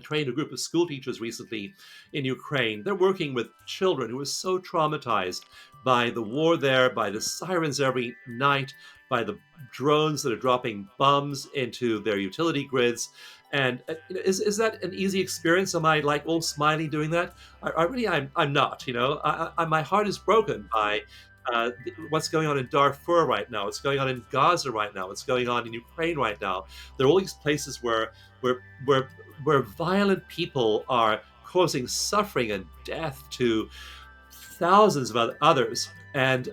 trained a group of school teachers recently in Ukraine. They're working with children who are so traumatized by the war there, by the sirens every night, by the drones that are dropping bombs into their utility grids. And is that an easy experience? Am I like all smiley doing that? I'm not. My heart is broken by what's going on in Darfur right now. What's going on in Gaza right now. What's going on in Ukraine right now. There are all these places where where where violent people are causing suffering and death to thousands of others. And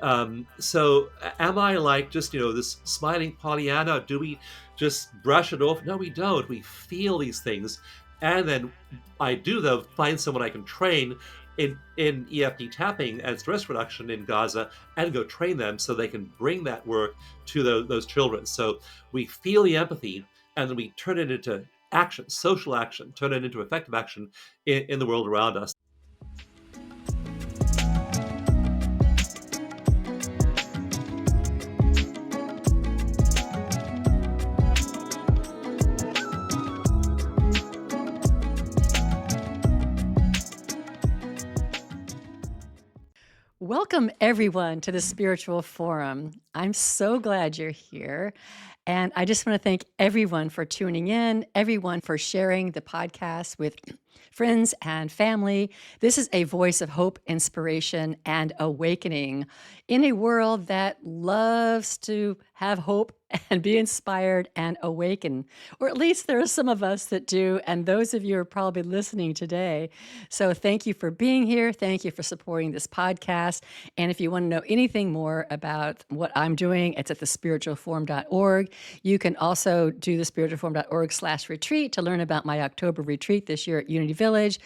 so, am I like just this smiling Pollyanna? Do we just brush it off? No, we don't. We feel these things, and then I do though find someone I can train in EFT tapping and stress reduction in Gaza, and go train them so they can bring that work to those children. So we feel the empathy, and then we turn it into action, social action, turn it into effective action in the world around us. Welcome, everyone, to the Spiritual Forum. I'm so glad you're here. And I just want to thank everyone for tuning in, everyone for sharing the podcast with friends and family. This is a voice of hope, inspiration, and awakening in a world that loves to have hope and be inspired and awaken. Or at least there are some of us that do, and those of you are probably listening today. So thank you for being here. Thank you for supporting this podcast. And if you want to know anything more about what I'm doing, it's at thespiritualforum.org. You can also do thespiritualforum.org/retreat to learn about my October retreat this year at Unity Village.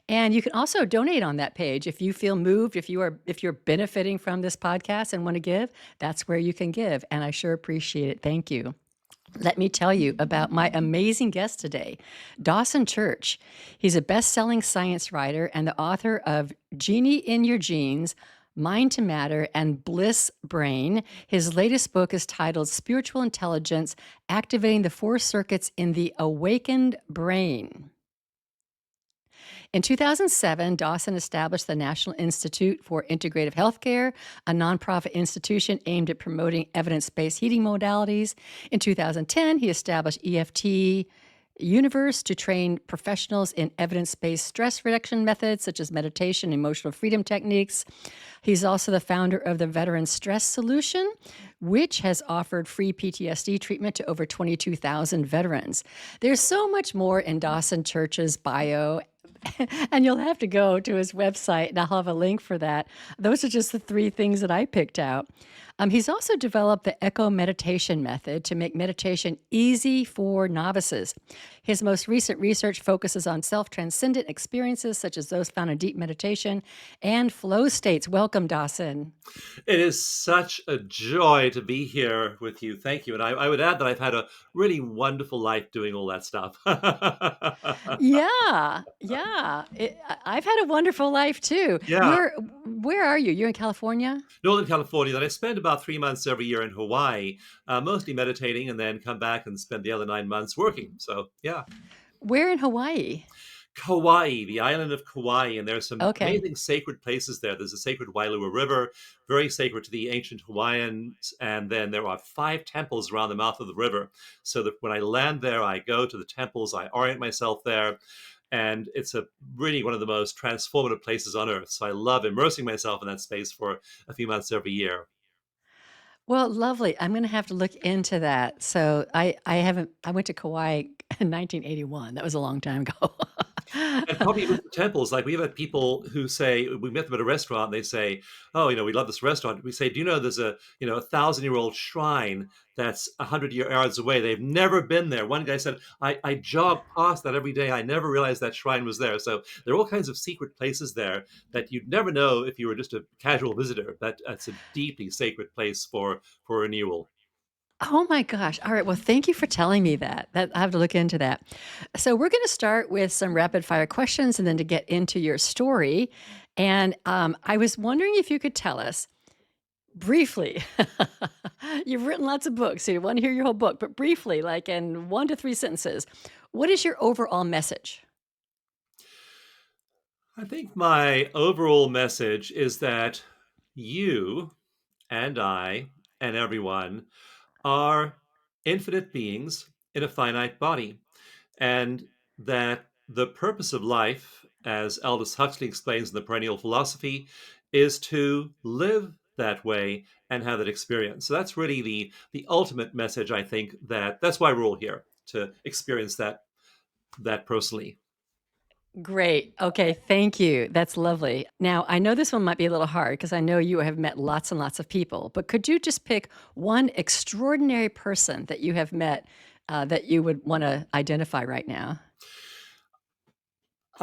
And you can also donate on that page if you feel moved, if you're benefiting from this podcast and want to give, that's where you can give. And I sure appreciate it. Thank you. Let me tell you about my amazing guest today, Dawson Church. He's a best-selling science writer and the author of Genie in Your Genes, Mind to Matter, and Bliss Brain. His latest book is titled Spiritual Intelligence, Activating the Four Circuits in the Awakened Brain. In 2007, Dawson established the National Institute for Integrative Healthcare, a nonprofit institution aimed at promoting evidence-based healing modalities. In 2010, he established EFT Universe to train professionals in evidence-based stress reduction methods such as meditation, emotional freedom techniques. He's also the founder of the Veteran Stress Solution, which has offered free PTSD treatment to over 22,000 veterans. There's so much more in Dawson Church's bio, and you'll have to go to his website, and I'll have a link for that. Those are just the three things that I picked out. He's also developed the Echo Meditation method to make meditation easy for novices. His most recent research focuses on self-transcendent experiences, such as those found in deep meditation and flow states. Welcome, Dawson. It is such a joy to be here with you. Thank you. And I would add that I've had a really wonderful life doing all that stuff. Yeah, yeah. I've had a wonderful life too. Yeah. Where are you? You're in California? Northern California. Then I spend about 3 months every year in Hawaii, mostly meditating, and then come back and spend the other 9 months working. So, yeah. Where in Hawaii? Kauai, the island of Kauai, and there's some Okay. amazing sacred places there. There's a sacred Wailua River, very sacred to the ancient Hawaiians, and then there are 5 temples around the mouth of the river. So that when I land there, I go to the temples, I orient myself there, and it's really one of the most transformative places on earth. So I love immersing myself in that space for a few months every year. Well, lovely. I'm gonna have to look into that. So I went to Kauai in 1981. That was a long time ago. And probably with the temples, like we've had people who say, we met them at a restaurant, and they say, "Oh, we love this restaurant." We say, "Do you know there's a 1,000-year-old shrine that's 100 yards away?" They've never been there. One guy said, "I jog past that every day. I never realized that shrine was there." So there are all kinds of secret places there that you'd never know if you were just a casual visitor. That's a deeply sacred place for renewal. Oh my gosh. All right. Well, thank you for telling me that. I have to look into that. So we're going to start with some rapid fire questions and then to get into your story. And I was wondering if you could tell us briefly. You've written lots of books, so you want to hear your whole book, but briefly, like in 1 to 3 sentences, what is your overall message? I think my overall message is that you and I and everyone are infinite beings in a finite body, and that the purpose of life, as Aldous Huxley explains in the Perennial Philosophy, is to live that way and have that experience. So that's really the ultimate message. I think that's why we're all here, to experience that personally. Great. Okay, thank you. That's lovely. Now, I know this one might be a little hard because I know you have met lots and lots of people, but could you just pick one extraordinary person that you have met that you would want to identify right now?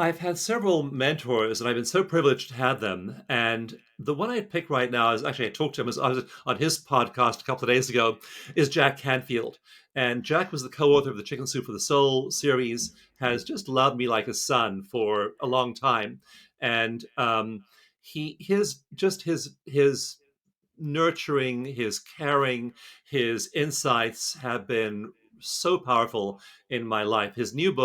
I've had several mentors, and I've been so privileged to have them. And the one I pick right now is actually I talked to him I was on his podcast a couple of days ago. Is Jack Canfield, and Jack was the co-author of the Chicken Soup for the Soul series. Has just loved me like a son for a long time, and his nurturing, his caring, his insights have been so powerful in my life. His newest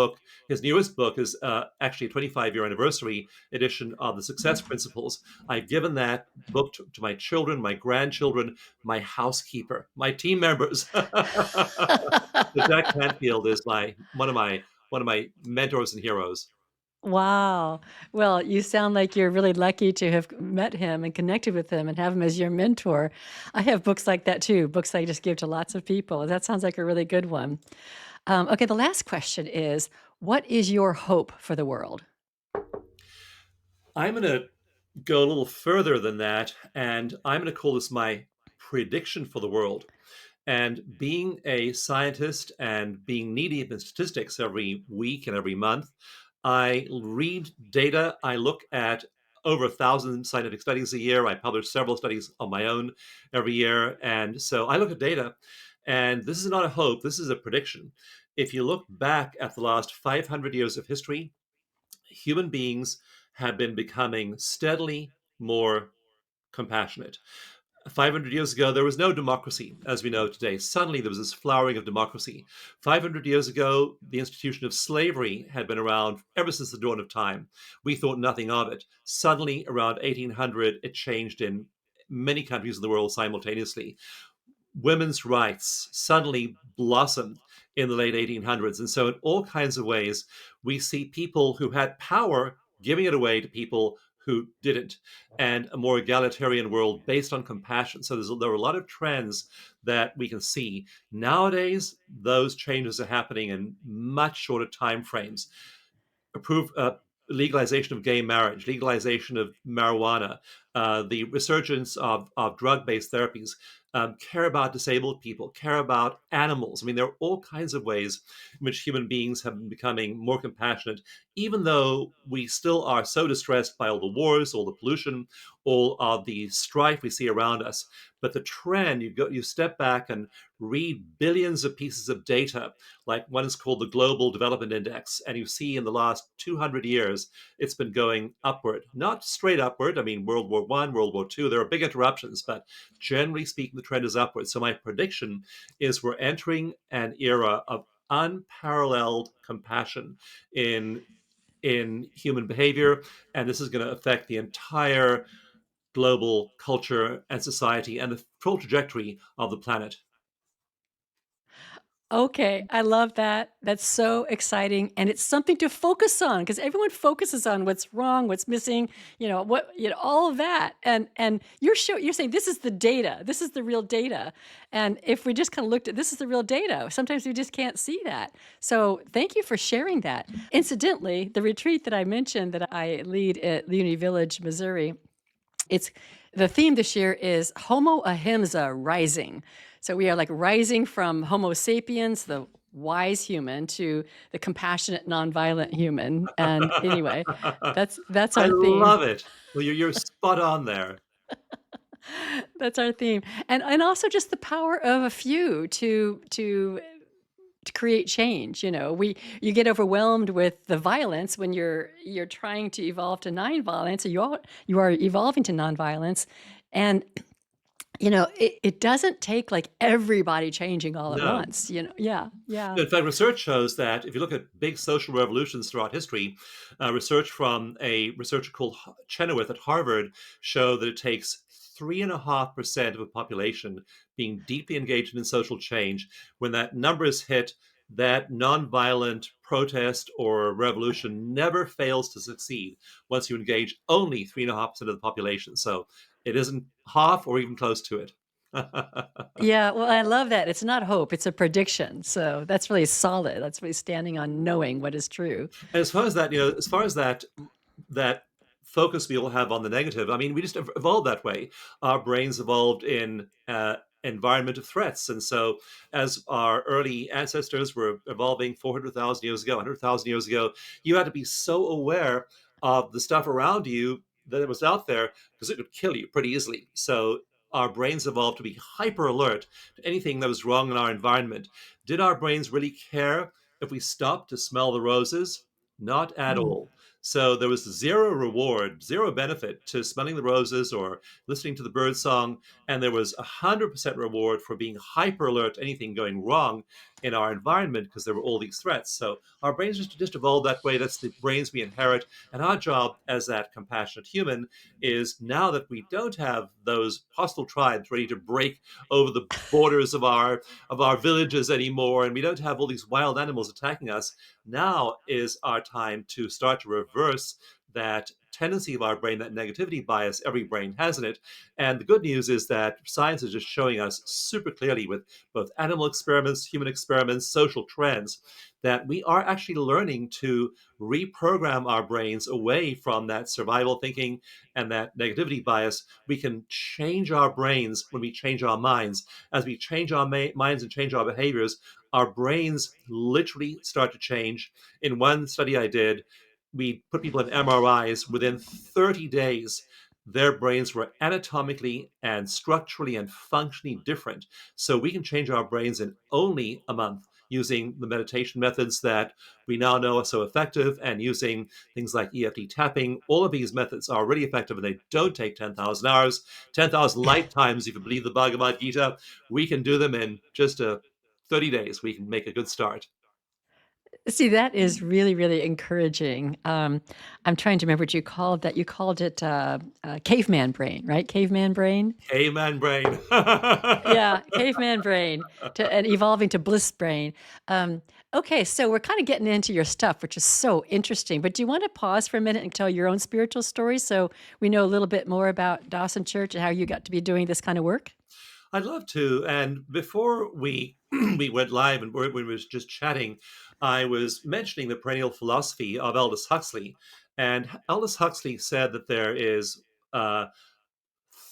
book, is actually a 25-year anniversary edition of the Success Principles. I've given that book to my children, my grandchildren, my housekeeper, my team members. So Jack Canfield is my one of my mentors and heroes. Wow. Well, you sound like you're really lucky to have met him and connected with him and have him as your mentor. I have books like that too, books I just give to lots of people. That sounds like a really good one. Okay, the last question is, what is your hope for the world? I'm going to go a little further than that, and I'm going to call this my prediction for the world. And being a scientist and being knee deep in statistics every week and every month, I read data. I look at over 1,000 scientific studies a year. I publish several studies on my own every year. And so I look at data, and this is not a hope, this is a prediction. If you look back at the last 500 years of history, human beings have been becoming steadily more compassionate. 500 years ago, there was no democracy as we know today. Suddenly, there was this flowering of democracy. 500 years ago, the institution of slavery had been around ever since the dawn of time. We thought nothing of it. Suddenly, around 1800, it changed in many countries in the world simultaneously. Women's rights suddenly blossomed in the late 1800s. And so, in all kinds of ways, we see people who had power giving it away to people who didn't, and a more egalitarian world based on compassion. So, there are a lot of trends that we can see. Nowadays, those changes are happening in much shorter time frames. Approve legalization of gay marriage, legalization of marijuana, the resurgence of drug-based therapies, care about disabled people, care about animals. I mean, there are all kinds of ways in which human beings have been becoming more compassionate, even though we still are so distressed by all the wars, all the pollution, all of the strife we see around us. But the trend, you step back and read billions of pieces of data, like one is called the Global Development Index, and you see in the last 200 years it's been going upward, not straight upward. I mean, World War I, World War II, there are big interruptions, but generally speaking, the trend is upward. So my prediction is we're entering an era of unparalleled compassion in human behavior, and this is going to affect the entire global culture and society and the full trajectory of the planet. Okay, I love that. That's so exciting, and it's something to focus on because everyone focuses on what's wrong, what's missing, all of that. And you're saying this is the data. This is the real data. And if we just kind of looked at this is the real data, sometimes we just can't see that. So thank you for sharing that. Incidentally, the retreat that I mentioned that I lead at Leone Village, Missouri, it's the theme this year is Homo Ahimsa Rising. So we are like rising from Homo sapiens, the wise human, to the compassionate, nonviolent human. And anyway, that's I our theme. love it. Well, you're spot on there. That's our theme. And also just the power of a few to create change. You get overwhelmed with the violence when you're trying to evolve to nonviolence, or you are evolving to nonviolence, and it doesn't take like everybody changing all at No. once, you know? Yeah, yeah. In fact, research shows that if you look at big social revolutions throughout history, research from a researcher called Chenoweth at Harvard show that it takes 3.5% of a population being deeply engaged in social change. When that number is hit, that nonviolent protest or revolution never fails to succeed once you engage only 3.5% of the population. So it isn't half or even close to it. Yeah, well, I love that. It's not hope, it's a prediction. So that's really solid. That's really standing on knowing what is true. And as far as that, as far as that focus we all have on the negative, I mean, we just evolved that way. Our brains evolved in environment of threats, and so as our early ancestors were evolving 400,000 years ago, 100,000 years ago, you had to be so aware of the stuff around you that it was out there because it could kill you pretty easily. So our brains evolved to be hyper alert to anything that was wrong in our environment. Did our brains really care if we stopped to smell the roses? Not at Mm, all. So there was zero reward, zero benefit to smelling the roses or listening to the bird song, and there was 100% reward for being hyper alert to anything going wrong in our environment because there were all these threats. So our brains just evolved that way. That's the brains we inherit, and our job as that compassionate human is now that we don't have those hostile tribes ready to break over the borders of our villages anymore, and we don't have all these wild animals attacking us. Now is our time to start to reverse that tendency of our brain, that negativity bias every brain has in it. And the good news is that science is just showing us super clearly with both animal experiments, human experiments, social trends, that we are actually learning to reprogram our brains away from that survival thinking and that negativity bias. We can change our brains when we change our minds. As we change our minds and change our behaviors, our brains literally start to change. In one study I did, we put people in MRIs. Within 30 days, their brains were anatomically and structurally and functionally different. So we can change our brains in only a month using the meditation methods that we now know are so effective and using things like EFT tapping. All of these methods are really effective and they don't take 10,000 hours, 10,000 lifetimes, if you believe the Bhagavad Gita. We can do them in just 30 days. We can make a good start. See, that is really, really encouraging. I'm trying to remember what you called that. You called it caveman brain, right? Caveman brain. Amen, brain. Yeah, caveman brain and evolving to bliss brain. Okay, so we're kind of getting into your stuff, which is so interesting. But do you want to pause for a minute and tell your own spiritual story so we know a little bit more about Dawson Church and how you got to be doing this kind of work? I'd love to. And before we we went live and when we was just chatting, I was mentioning the perennial philosophy of Aldous Huxley. And Aldous Huxley said that there is a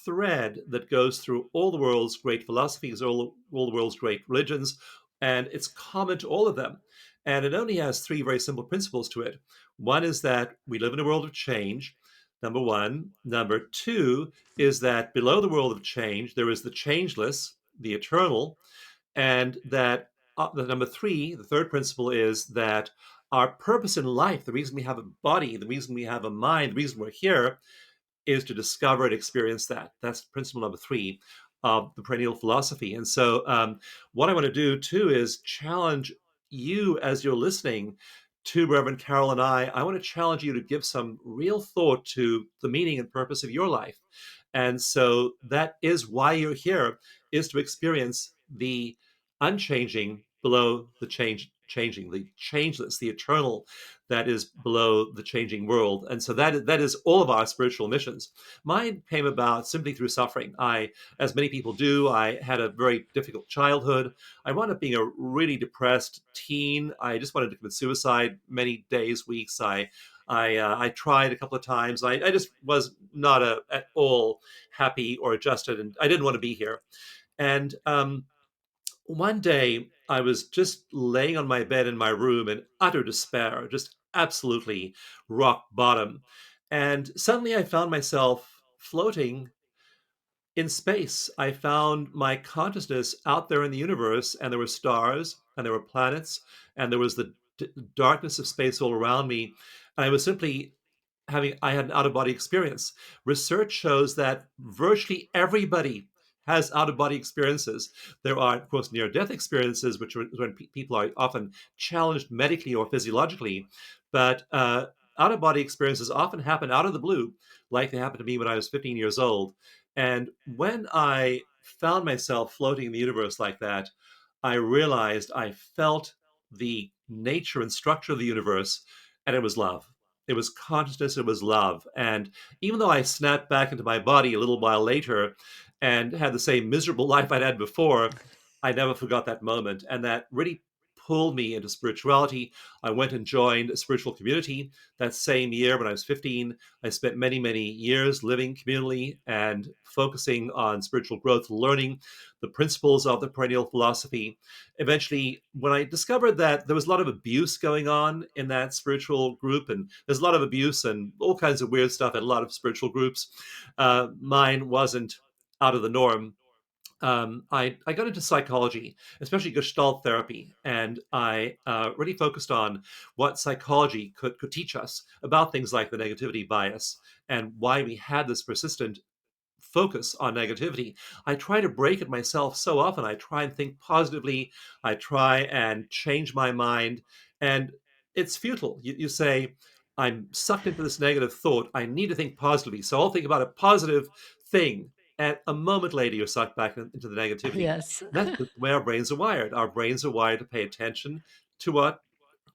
thread that goes through all the world's great philosophies, all the world's great religions, and it's common to all of them. And it only has three very simple principles to it. One is that we live in a world of change, number one. Number two is that below the world of change, there is the changeless, the eternal, and that the number three, the third principle is that our purpose in life, the reason we have a body, the reason we have a mind, the reason we're here, is to discover and experience that. That's principle number three of the perennial philosophy. And so, what I want to do too is challenge you as you're listening to Reverend Carol and I want to challenge you to give some real thought to the meaning and purpose of your life. And so that is why you're here, is to experience the unchanging below the changing, the changeless, the eternal that is below the changing world. And so that is all of our spiritual missions. Mine came about simply through suffering. As many people do, I had a very difficult childhood. I wound up being a really depressed teen. I just wanted to commit suicide many days, weeks. I tried a couple of times. I just was not at all happy or adjusted, and I didn't want to be here. And one day, I was just laying on my bed in my room in utter despair, just absolutely rock bottom. And suddenly I found myself floating in space. I found my consciousness out there in the universe, and there were stars, and there were planets, and there was the darkness of space all around me. And I was simply I had an out of body experience. Research shows that virtually everybody has out of body experiences. There are, of course, near death experiences, which are when people are often challenged medically or physiologically. But out of body experiences often happen out of the blue, like they happened to me when I was 15 years old. And when I found myself floating in the universe like that, I realized I felt the nature and structure of the universe, and it was love. It was consciousness, it was love. And even though I snapped back into my body a little while later and had the same miserable life I'd had before, I never forgot that moment. And that really pulled me into spirituality. I went and joined a spiritual community that same year when I was 15. I spent many, many years living communally and focusing on spiritual growth, learning the principles of the perennial philosophy. Eventually, when I discovered that there was a lot of abuse going on in that spiritual group, and there's a lot of abuse and all kinds of weird stuff at a lot of spiritual groups, mine wasn't out of the norm. I got into psychology, especially Gestalt therapy, and I really focused on what psychology could teach us about things like the negativity bias and why we had this persistent focus on negativity. I try to break it myself so often. I try and think positively. I try and change my mind. And it's futile. You say, I'm sucked into this negative thought. I need to think positively. So I'll think about a positive thing. And a moment later, you're sucked back into the negativity. Yes. And that's the way our brains are wired. Our brains are wired to pay attention to what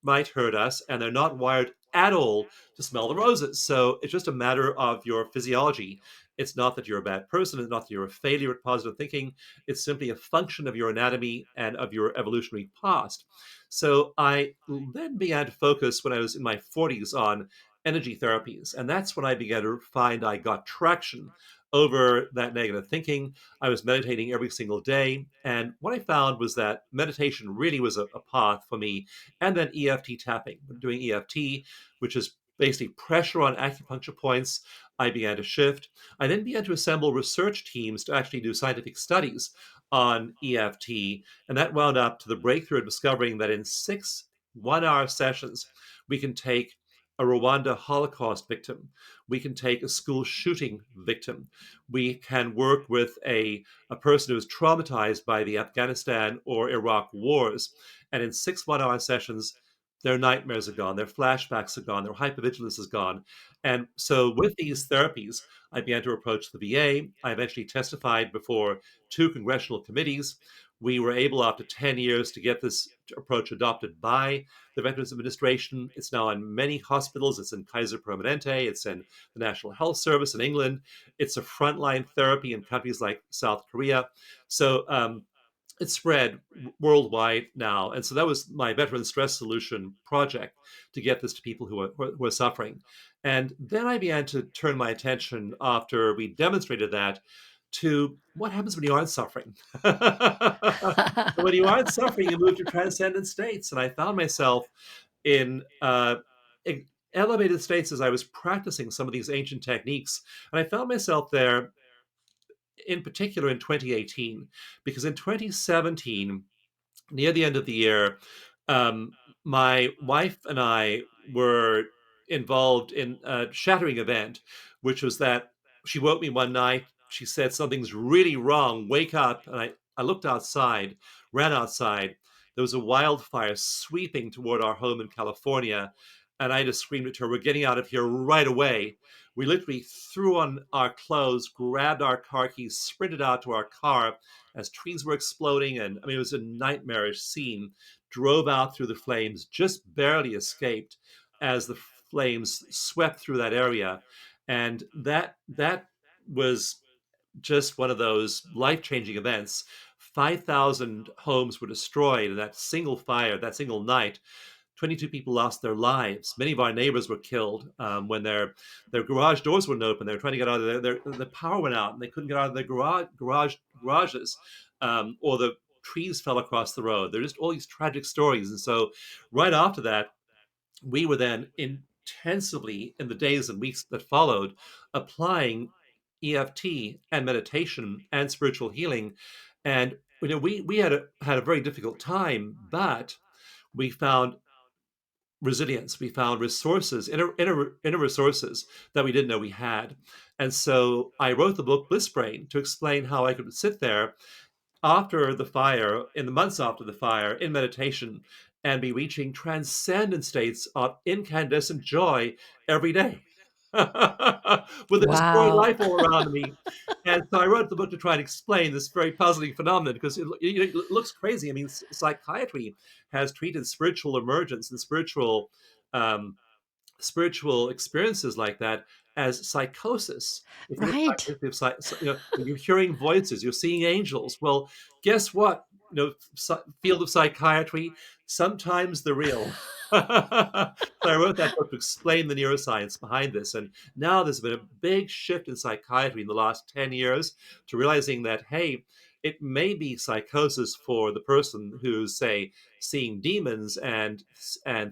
might hurt us, and they're not wired at all to smell the roses. So it's just a matter of your physiology. It's not that you're a bad person, it's not that you're a failure at positive thinking. It's simply a function of your anatomy and of your evolutionary past. So I then began to focus when I was in my 40s on energy therapies. And that's when I began to find I got traction over that negative thinking. I was meditating every single day. And what I found was that meditation really was a path for me, and then EFT tapping. Doing EFT, which is basically pressure on acupuncture points, I began to shift. I then began to assemble research teams to actually do scientific studies on EFT, and that wound up to the breakthrough of discovering that in 6 1-hour sessions, we can take a Rwanda Holocaust victim. We can take a school shooting victim. We can work with a person who is traumatized by the Afghanistan or Iraq wars. And in 6 1-hour sessions, their nightmares are gone, their flashbacks are gone, their hypervigilance is gone. And so, with these therapies, I began to approach the VA. I eventually testified before 2 congressional committees. We were able, after 10 years, to get this approach adopted by the Veterans Administration. It's now in many hospitals. It's in Kaiser Permanente. It's in the National Health Service in England. It's a frontline therapy in countries like South Korea. So it's spread worldwide now. And so that was my veteran stress solution project, to get this to people who are suffering. And then I began to turn my attention, after we demonstrated that, to what happens when you aren't suffering. When you aren't suffering, you move to transcendent states. And I found myself in elevated states as I was practicing some of these ancient techniques. And I found myself there in particular in 2018, because in 2017, near the end of the year, um, my wife and I were involved in a shattering event, which was that she woke me one night. She said, something's really wrong. Wake up. And I looked outside, ran outside. There was a wildfire sweeping toward our home in California. And I just screamed at her, we're getting out of here right away. We literally threw on our clothes, grabbed our car keys, sprinted out to our car as trees were exploding. And I mean, it was a nightmarish scene. Drove out through the flames, just barely escaped as the flames swept through that area. And that was just one of those life-changing events. 5,000 homes were destroyed in that single fire, that single night. 22 people lost their lives. Many of our neighbors were killed when their garage doors wouldn't open. They were trying to get out of the power went out and they couldn't get out of their garages, or the trees fell across the road. There are just all these tragic stories. And so, right after that, we were then intensively, in the days and weeks that followed, applying EFT and meditation and spiritual healing. And we had a very difficult time, but we found resilience. We found resources, inner resources that we didn't know we had. And so I wrote the book Bliss Brain to explain how I could sit there after the fire, in the months after the fire, in meditation, and be reaching transcendent states of incandescent joy every day with a destroyed Wow. life all around me. And so I wrote the book to try and explain this very puzzling phenomenon because it looks crazy. I mean, psychiatry has treated spiritual emergence and um, spiritual experiences like that as psychosis. If you're Right. if, when you're hearing voices, you're seeing angels. Well, guess what? Field of psychiatry, sometimes the real. So I wrote that book to explain the neuroscience behind this, and now there's been a big shift in psychiatry in the last 10 years to realizing that hey, it may be psychosis for the person who's say seeing demons and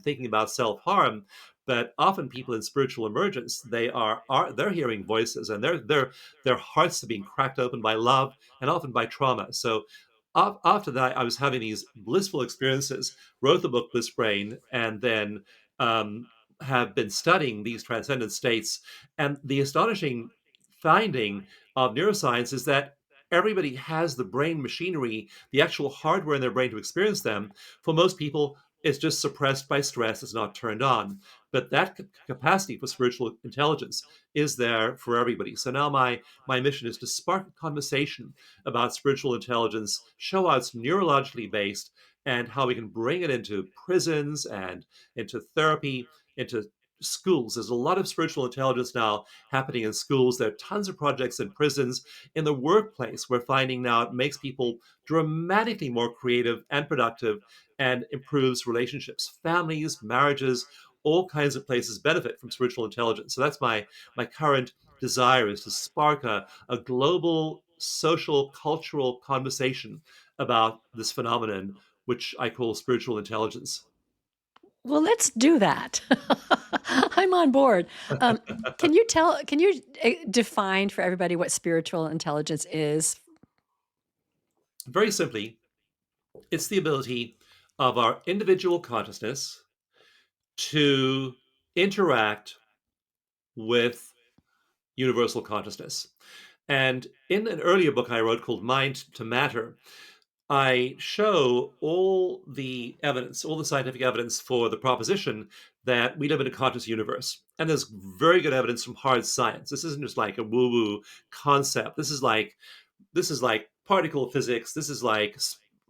thinking about self-harm, but often people in spiritual emergence, they're hearing voices, and their hearts are being cracked open by love and often by trauma. So after that, I was having these blissful experiences, wrote the book Bliss Brain, and then um, have been studying these transcendent states. And the astonishing finding of neuroscience is that everybody has the brain machinery, the actual hardware in their brain to experience them. For most people, it's just suppressed by stress, it's not turned on. But that capacity for spiritual intelligence is there for everybody. So now my mission is to spark a conversation about spiritual intelligence, show how it's neurologically based, and how we can bring it into prisons and into therapy, into schools. There's a lot of spiritual intelligence now happening in schools. There are tons of projects in prisons. In the workplace, we're finding now it makes people dramatically more creative and productive and improves relationships, families, marriages, all kinds of places benefit from spiritual intelligence. So that's my current desire, is to spark a global social cultural conversation about this phenomenon, which I call spiritual intelligence. Well, let's do that. I'm on board. Um, can you define for everybody what spiritual intelligence is? Very simply, it's the ability of our individual consciousness to interact with universal consciousness. And in an earlier book I wrote called Mind to Matter, I show all the evidence, all the scientific evidence for the proposition that we live in a conscious universe. And there's very good evidence from hard science. This isn't just like a woo woo concept. This is like particle physics. This is like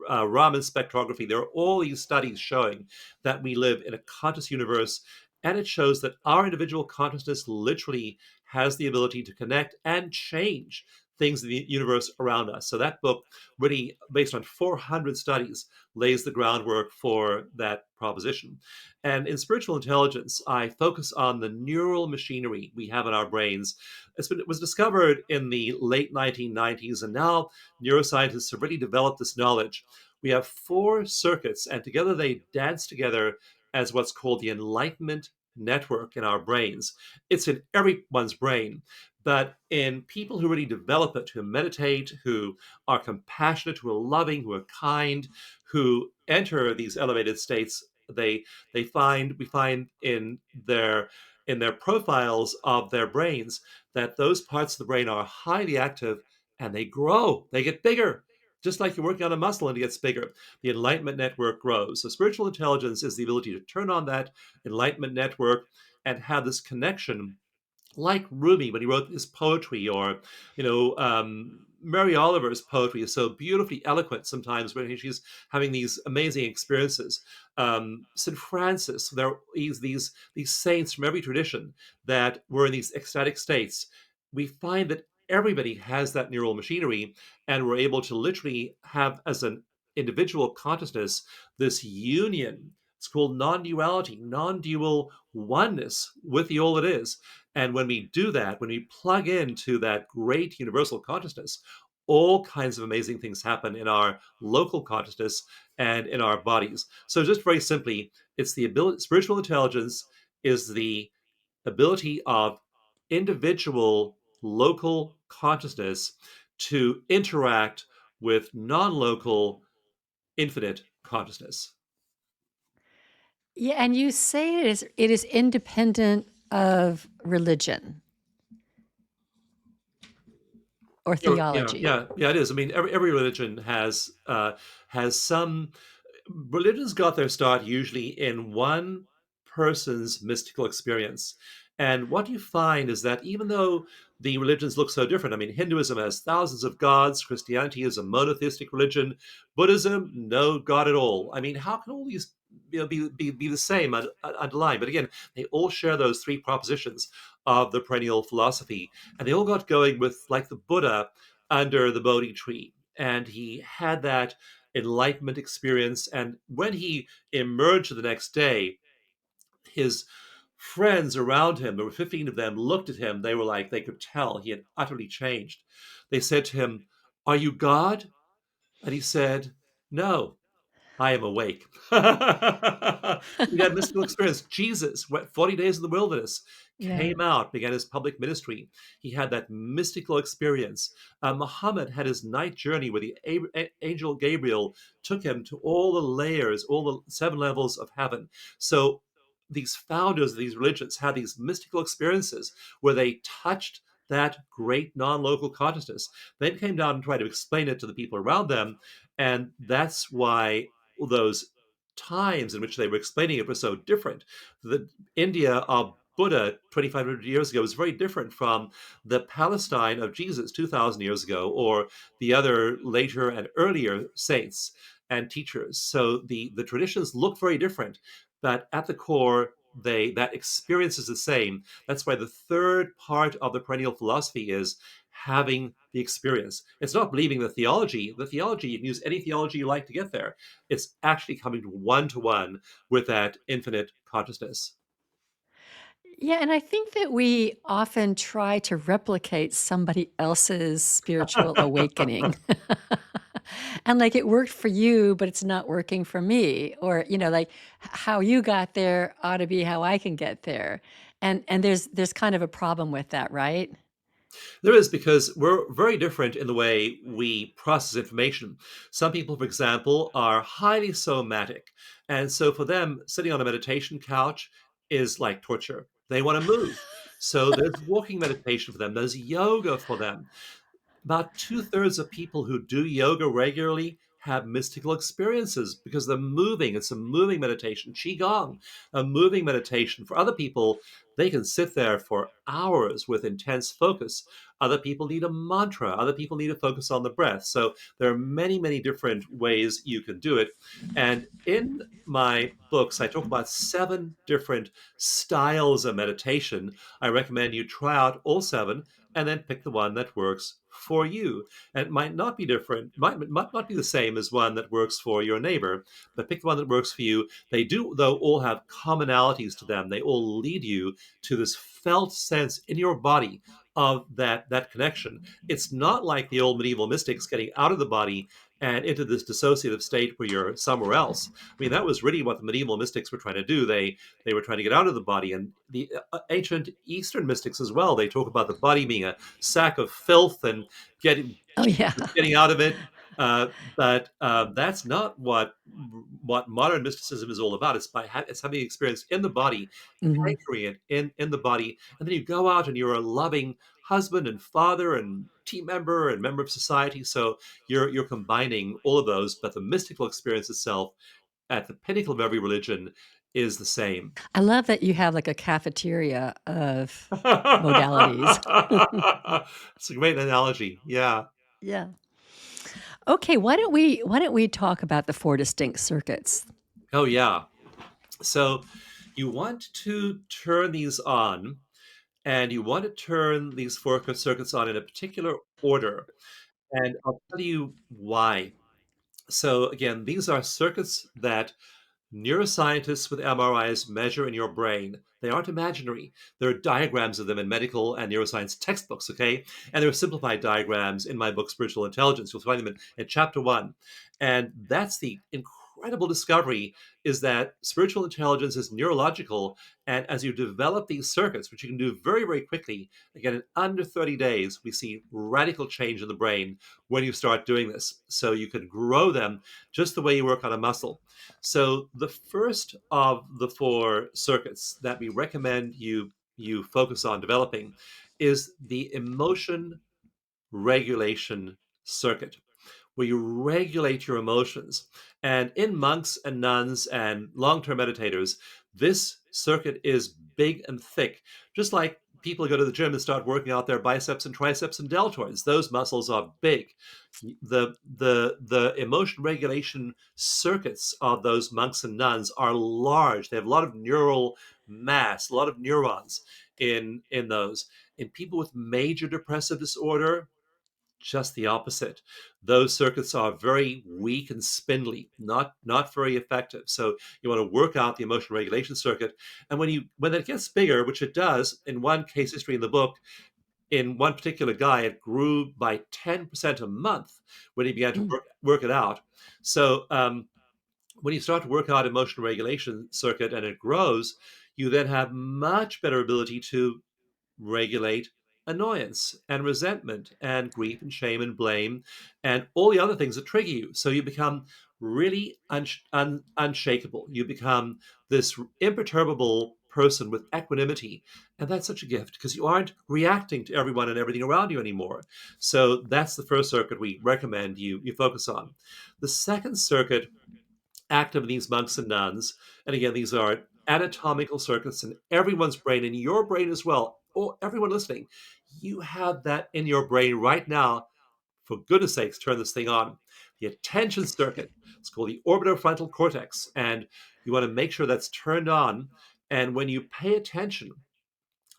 Raman spectrography. There are all these studies showing that we live in a conscious universe, and it shows that our individual consciousness literally has the ability to connect and change things in the universe around us. So that book, really based on 400 studies, lays the groundwork for that proposition. And in spiritual intelligence, I focus on the neural machinery we have in our brains. It was discovered in the late 1990s, and now neuroscientists have really developed this knowledge. We have four circuits, and together they dance together as what's called the Enlightenment network in our brains. It's in everyone's brain, but in people who really develop it, who meditate, who are compassionate, who are loving, who are kind, who enter these elevated states, we find in their profiles of their brains that those parts of the brain are highly active, and they grow, they get bigger. Just like you're working on a muscle and it gets bigger, the Enlightenment network grows. So, spiritual intelligence is the ability to turn on that Enlightenment network and have this connection, like Rumi when he wrote his poetry, or Mary Oliver's poetry is so beautifully eloquent sometimes when she's having these amazing experiences. St. Francis, these saints from every tradition that were in these ecstatic states. We find that everybody has that neural machinery, and we're able to literally have, as an individual consciousness, this union. It's called non-duality, non-dual oneness with the all that is. And when we do that, when we plug into that great universal consciousness, all kinds of amazing things happen in our local consciousness and in our bodies. So, just very simply, it's the ability, spiritual intelligence is the ability of individual local consciousness to interact with non local infinite consciousness. Yeah, and you say it is independent of religion or Yeah, theology. yeah, yeah. It is. I mean, every religion has some. Religions got their start usually in one person's mystical experience. And what you find is that even though the religions look so different, I mean, Hinduism has thousands of gods, Christianity is a monotheistic religion, Buddhism, no God at all. I mean, how can all these be the same underlying? But again, they all share those three propositions of the perennial philosophy. And they all got going with, like the Buddha under the Bodhi tree. And he had that enlightenment experience. And when he emerged the next day, his friends around him, there were 15 of them, looked at him. They were like, they could tell he had utterly changed. They said to him, "Are you God?" And he said, "No, I am awake." He had mystical experience. Jesus went 40 days in the wilderness, Yeah. came out, began his public ministry. He had that mystical experience. Muhammad had his night journey where the angel Gabriel took him to all the layers, all the seven levels of heaven. So these founders of these religions had these mystical experiences where they touched that great non-local consciousness, then came down and tried to explain it to the people around them. And that's why those times in which they were explaining it were so different. The India of Buddha 2,500 years ago is very different from the Palestine of Jesus 2,000 years ago, or the other later and earlier saints and teachers. So the traditions look very different, but at the core, that experience is the same. That's why the third part of the perennial philosophy is having the experience. It's not believing the theology. The theology, you can use any theology you like to get there. It's actually coming to one with that infinite consciousness. Yeah, and I think that we often try to replicate somebody else's spiritual awakening. And, like, it worked for you, but it's not working for me, or, like, how you got there ought to be how I can get there. And there's kind of a problem with that, right? There is, because we're very different in the way we process information. Some people, for example, are highly somatic. And so for them, sitting on a meditation couch is like torture. They want to move. So there's walking meditation for them, there's yoga for them. About two-thirds of people who do yoga regularly have mystical experiences because they're moving. It's a moving meditation. Qigong, a moving meditation. For other people, they can sit there for hours with intense focus. Other people need a mantra. Other people need to focus on the breath. So there are many, many different ways you can do it. And in my books, I talk about 7 different styles of meditation. I recommend you try out all 7 and then pick the one that works for you. And it might not be different, might not be the same as one that works for your neighbor, but pick the one that works for you. They do, though, all have commonalities to them. They all lead you to this felt sense in your body of that connection. It's not like the old medieval mystics getting out of the body and into this dissociative state where you're somewhere else. I mean, that was really what the medieval mystics were trying to do. They were trying to get out of the body, and the ancient Eastern mystics as well. They talk about the body being a sack of filth and getting Oh, yeah. getting out of it. But that's not what modern mysticism is all about. It's having experience in the body, Mhm. anchoring it in the body, and then you go out and you're a loving husband and father and team member and member of society. So you're combining all of those, but the mystical experience itself, at the pinnacle of every religion, is the same. I love that you have, like, a cafeteria of It's modalities. a great analogy. Yeah. Yeah. Okay, why don't we talk about the 4 distinct circuits? Oh, yeah. So you want to turn these on, and you want to turn these four circuits on in a particular order. And I'll tell you why. So, again, these are circuits that neuroscientists with MRIs measure in your brain. They aren't imaginary. There are diagrams of them in medical and neuroscience textbooks, okay? And there are simplified diagrams in my book, Spiritual Intelligence. You'll find them in chapter 1. And that's the incredible incredible discovery is that spiritual intelligence is neurological. And as you develop these circuits, which you can do very, very quickly, again, in under 30 days, we see radical change in the brain when you start doing this. So you can grow them just the way you work on a muscle. So the first of the four circuits that we recommend you focus on developing is the emotion regulation circuit, where you regulate your emotions. And in monks and nuns and long term meditators, this circuit is big and thick, just like people go to the gym and start working out their biceps and triceps and deltoids. Those muscles are big. The emotion regulation circuits of those monks and nuns are large. They have a lot of neural mass, a lot of neurons in those. In people with major depressive disorder, just the opposite. Those circuits are very weak and spindly, not very effective. So you want to work out the emotion regulation circuit. And when it gets bigger, which it does, in one case history in the book, in one particular guy, it grew by 10% a month when he began to Mm. work it out. So when you start to work out emotion regulation circuit and it grows, you then have much better ability to regulate annoyance and resentment and grief and shame and blame and all the other things that trigger you. So you become really unshakable. You become this imperturbable person with equanimity. And that's such a gift because you aren't reacting to everyone and everything around you anymore. So that's the first circuit we recommend you focus on. The second circuit active in these monks and nuns. And again, these are anatomical circuits in everyone's brain, in your brain as well. Oh, everyone listening, you have that in your brain right now. For goodness sakes, turn this thing on. The attention circuit, it's called the orbitofrontal cortex. And you want to make sure that's turned on. And when you pay attention,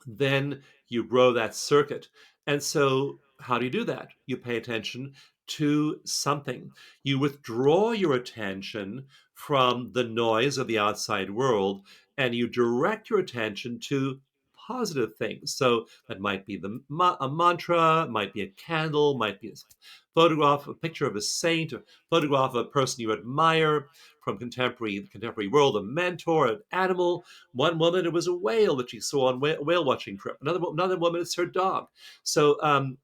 then you grow that circuit. And so, how do you do that? You pay attention to something. You withdraw your attention from the noise of the outside world and you direct your attention to positive things. So, that might be a mantra, might be a candle, might be a photograph, a picture of a saint, a photograph of a person you admire from contemporary world, a mentor, an animal. One woman, it was a whale that she saw on a whale watching trip. Another woman, it's her dog. So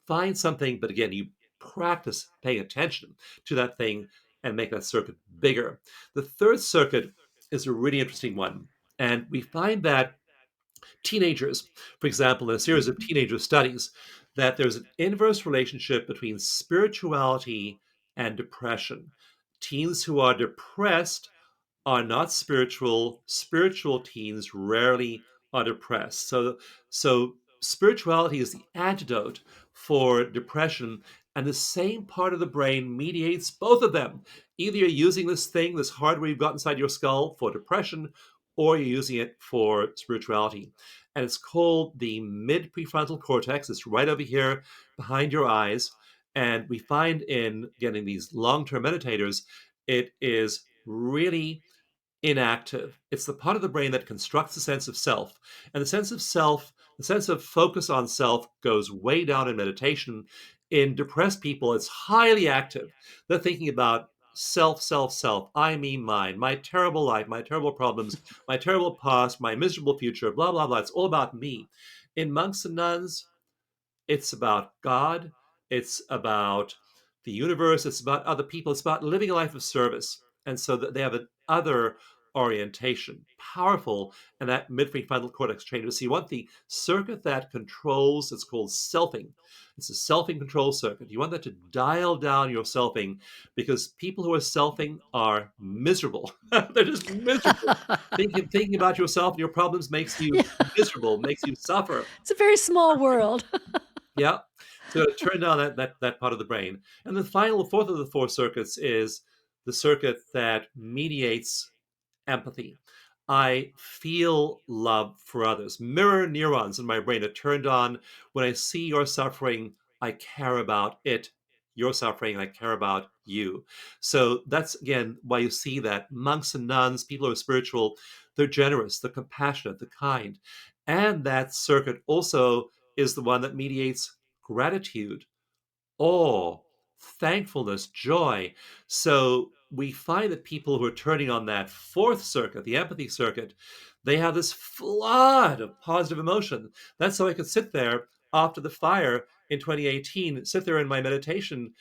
find something, but again, you practice paying attention to that thing and make that circuit bigger. The third circuit is a really interesting one. And we find that teenagers, for example, in a series of teenager studies, that there's an inverse relationship between spirituality and depression. Teens who are depressed are not spiritual. Spiritual teens rarely are depressed. So spirituality is the antidote for depression, and the same part of the brain mediates both of them. Either you're using this thing, this hardware you've got inside your skull for depression, or you're using it for spirituality. And it's called the mid prefrontal cortex. It's right over here behind your eyes. And we find in getting these long term meditators, it is really inactive. It's the part of the brain that constructs the sense of self. And the sense of self, the sense of focus on self goes way down in meditation. In depressed people, it's highly active. They're thinking about self, self, self, I, me, mine, my terrible life, my terrible problems, my terrible past, my miserable future, blah, blah, blah. It's all about me. In monks and nuns, it's about God, it's about the universe, it's about other people, it's about living a life of service. And so that they have an other orientation, powerful, and that midfrontal cortex changes. So you want the circuit that controls, it's called selfing. It's a selfing control circuit. You want that to dial down your selfing because people who are selfing are miserable. They're just miserable. Thinking about yourself and your problems makes you Yeah. miserable, makes you suffer. It's a very small world. Yeah. So to turn down that part of the brain. And the final, fourth of the four circuits is the circuit that mediates empathy. I feel love for others. Mirror neurons in my brain are turned on. When I see your suffering, I care about it. Your suffering, I care about you. So that's again why you see that monks and nuns, people who are spiritual, they're generous, they're compassionate, they're kind. And that circuit also is the one that mediates gratitude, awe, thankfulness, joy. So we find that people who are turning on that fourth circuit, the empathy circuit, they have this flood of positive emotion. That's how I could sit there after the fire in 2018, sit there in my meditation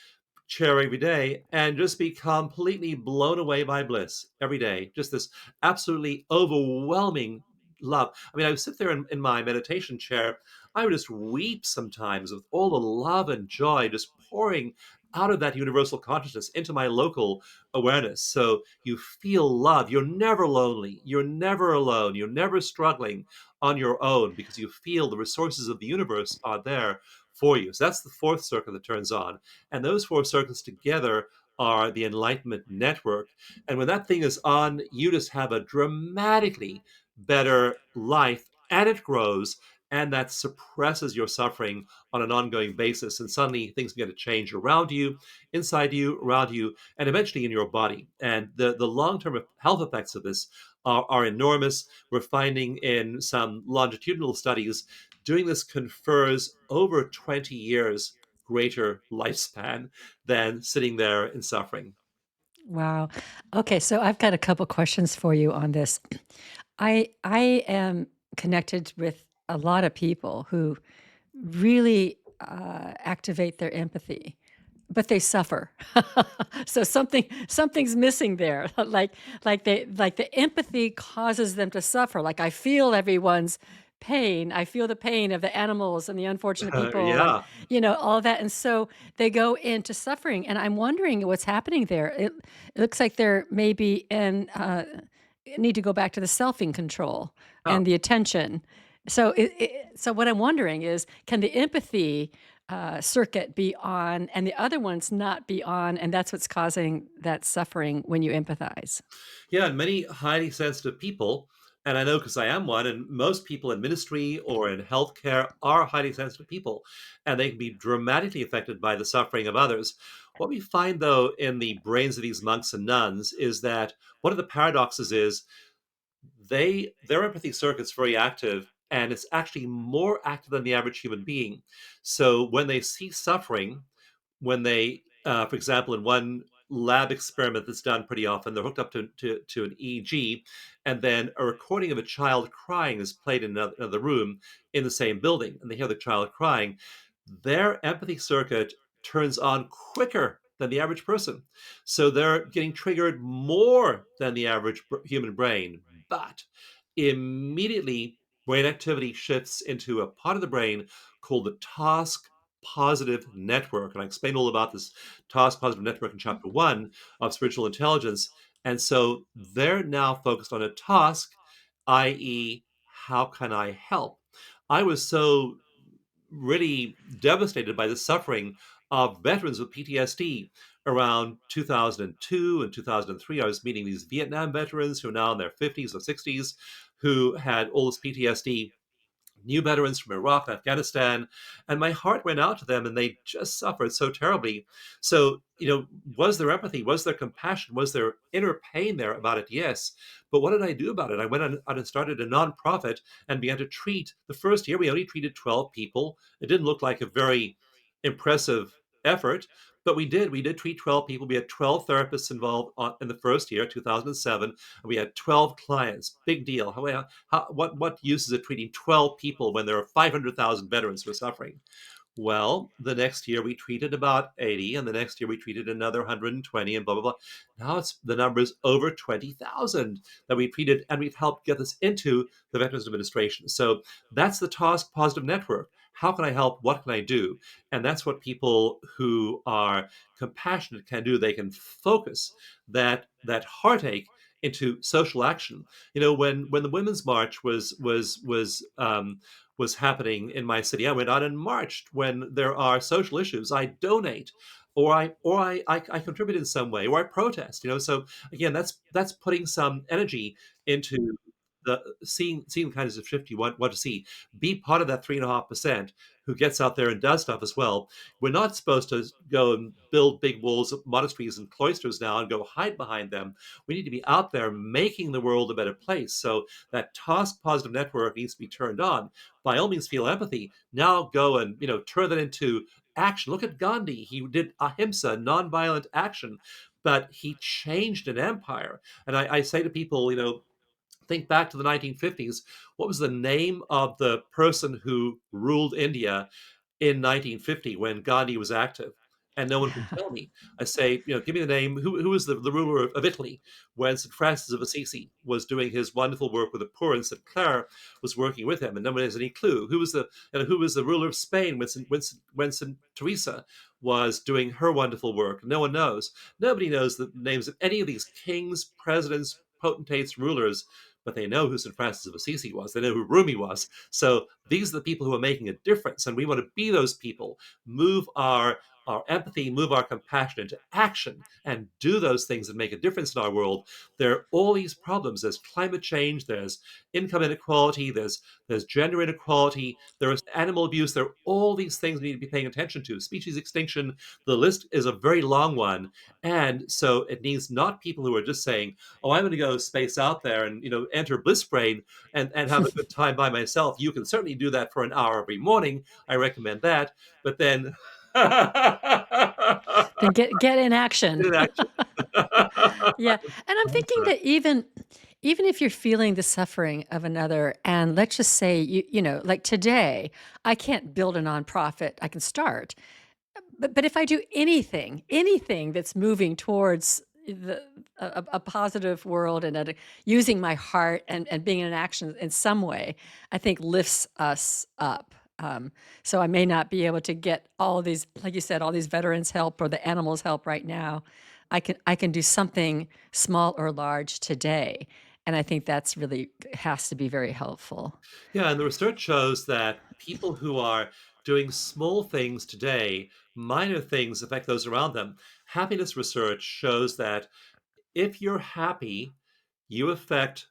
chair every day and just be completely blown away by bliss every day. Just this absolutely overwhelming love. I mean, I would sit there in my meditation chair. I would just weep sometimes with all the love and joy just pouring out of that universal consciousness into my local awareness. So you feel love. You're never lonely. You're never alone. You're never struggling on your own because you feel the resources of the universe are there for you. So that's the fourth circuit that turns on. And those four circuits together are the Enlightenment network. And when that thing is on, you just have a dramatically better life and it grows. And that suppresses your suffering on an ongoing basis. And suddenly things begin to change around you, inside you, around you, and eventually in your body. And the long term health effects of this are enormous. We're finding in some longitudinal studies doing this confers over 20 years greater lifespan than sitting there in suffering. Wow. Okay, so I've got a couple questions for you on this. I am connected with a lot of people who really activate their empathy, but they suffer. So something's missing there. Like the empathy causes them to suffer. Like I feel everyone's pain. I feel the pain of the animals and the unfortunate people and Yeah. all that. And so they go into suffering. And I'm wondering what's happening there. It looks like they're maybe in need to go back to the selfing control Oh, and the attention. So so what I'm wondering is, can the empathy circuit be on and the other ones not be on, and that's what's causing that suffering when you empathize? yeah. And many highly sensitive people, and I know because I am one, and most people in ministry or in healthcare are highly sensitive people, and they can be dramatically affected by the suffering of others. What we find, though, in the brains of these monks and nuns is that one of the paradoxes is their empathy circuit's very active and it's actually more active than the average human being. So when they see suffering, when they for example, in one lab experiment that's done pretty often, they're hooked up to an EEG, and then a recording of a child crying is played in another room in the same building, and they hear the child crying. Their empathy circuit turns on quicker than the average person. So they're getting triggered more than the average human brain. But immediately, brain activity shifts into a part of the brain called the task positive network. And I explained all about this task positive network in chapter one of spiritual intelligence. And so they're now focused on a task, i.e., how can I help? I was so really devastated by the suffering of veterans with PTSD. Around 2002 and 2003, I was meeting these Vietnam veterans who are now in their 50s or 60s who had all this PTSD, new veterans from Iraq and Afghanistan, and my heart went out to them, and they just suffered so terribly. So, was there empathy? Was there compassion? Was there inner pain there about it? Yes. But what did I do about it? I went on and started a nonprofit and began to treat. The first year, we only treated 12 people. It didn't look like a very impressive effort, but we did. We did treat 12 people. We had 12 therapists involved in the first year, 2007, and we had 12 clients. Big deal. What use is it treating 12 people when there are 500,000 veterans who are suffering? Well, the next year we treated about 80, and the next year we treated another 120, and blah, blah, blah. Now the number's over 20,000 that we treated, and we've helped get this into the Veterans Administration. So that's the task positive network. How can I help? What can I do? And that's what people who are compassionate can do. They can focus that heartache into social action. When the Women's March was happening in my city, I went out and marched. When there are social issues, I donate, or I contribute in some way, or I protest. So again, that's putting some energy into the seeing the kinds of shift you want to see. Be part of that 3.5% who gets out there and does stuff as well. We're not supposed to go and build big walls, monasteries, and cloisters now and go hide behind them. We need to be out there making the world a better place. So that task positive network needs to be turned on. By all means, feel empathy. Now go and turn that into action. Look at Gandhi. He did ahimsa, nonviolent action, but he changed an empire. And I say to people, think back to the 1950s. What was the name of the person who ruled India in 1950 when Gandhi was active? And no one can tell me. I say, give me the name. Who was the ruler of Italy when St. Francis of Assisi was doing his wonderful work with the poor, and St. Clare was working with him, and no one has any clue. Who was the ruler of Spain when St. Teresa was doing her wonderful work? No one knows. Nobody knows the names of any of these kings, presidents, potentates, rulers, but they know who St. Francis of Assisi was. They know who Rumi was. So these are the people who are making a difference, and we want to be those people. Move our empathy, move our compassion into action, and do those things that make a difference in our world. There are all these problems. There's climate change. There's income inequality. There's gender inequality. There is animal abuse. There are all these things we need to be paying attention to. Species extinction. The list is a very long one, and so it needs not people who are just saying, "Oh, I'm going to go space out there and enter Bliss Brain and have a good time by myself." You can certainly do that for an hour every morning. I recommend that, but then Then get in action. in action. Yeah, and I'm That's thinking right. that even if you're feeling the suffering of another, and let's just say like today, I can't build a nonprofit. I can start, but if I do anything that's moving towards a positive world and using my heart and being in action in some way, I think lifts us up. So I may not be able to get all of these, like you said, all these veterans help or the animals help right now. I can do something small or large today, and I think that's really has to be very helpful. Yeah, and the research shows that people who are doing small things today, minor things affect those around them. Happiness research shows that if you're happy, you affect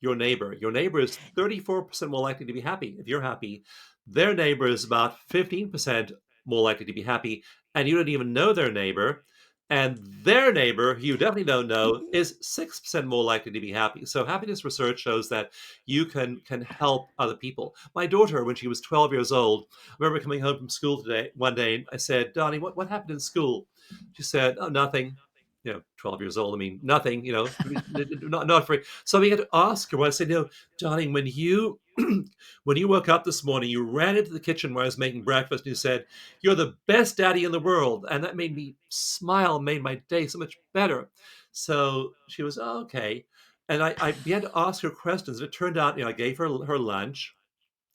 your neighbor. Your neighbor is 34% more likely to be happy if you're happy. Their neighbor is about 15% more likely to be happy, and you don't even know their neighbor. And their neighbor, who you definitely don't know, is 6% more likely to be happy. So happiness research shows that you can help other people. My daughter, when she was 12 years old, I remember coming home from school today one day, and I said, "Donnie, what happened in school?" She said, "Oh, nothing." 12 years old. I mean, nothing. Not very. So we had to ask her. I said, darling, when you when you woke up this morning, you ran into the kitchen where I was making breakfast, and you said, "You're the best daddy in the world," and that made me smile, made my day so much better. So she was, "Oh, okay," and I began to ask her questions. And it turned out, I gave her lunch.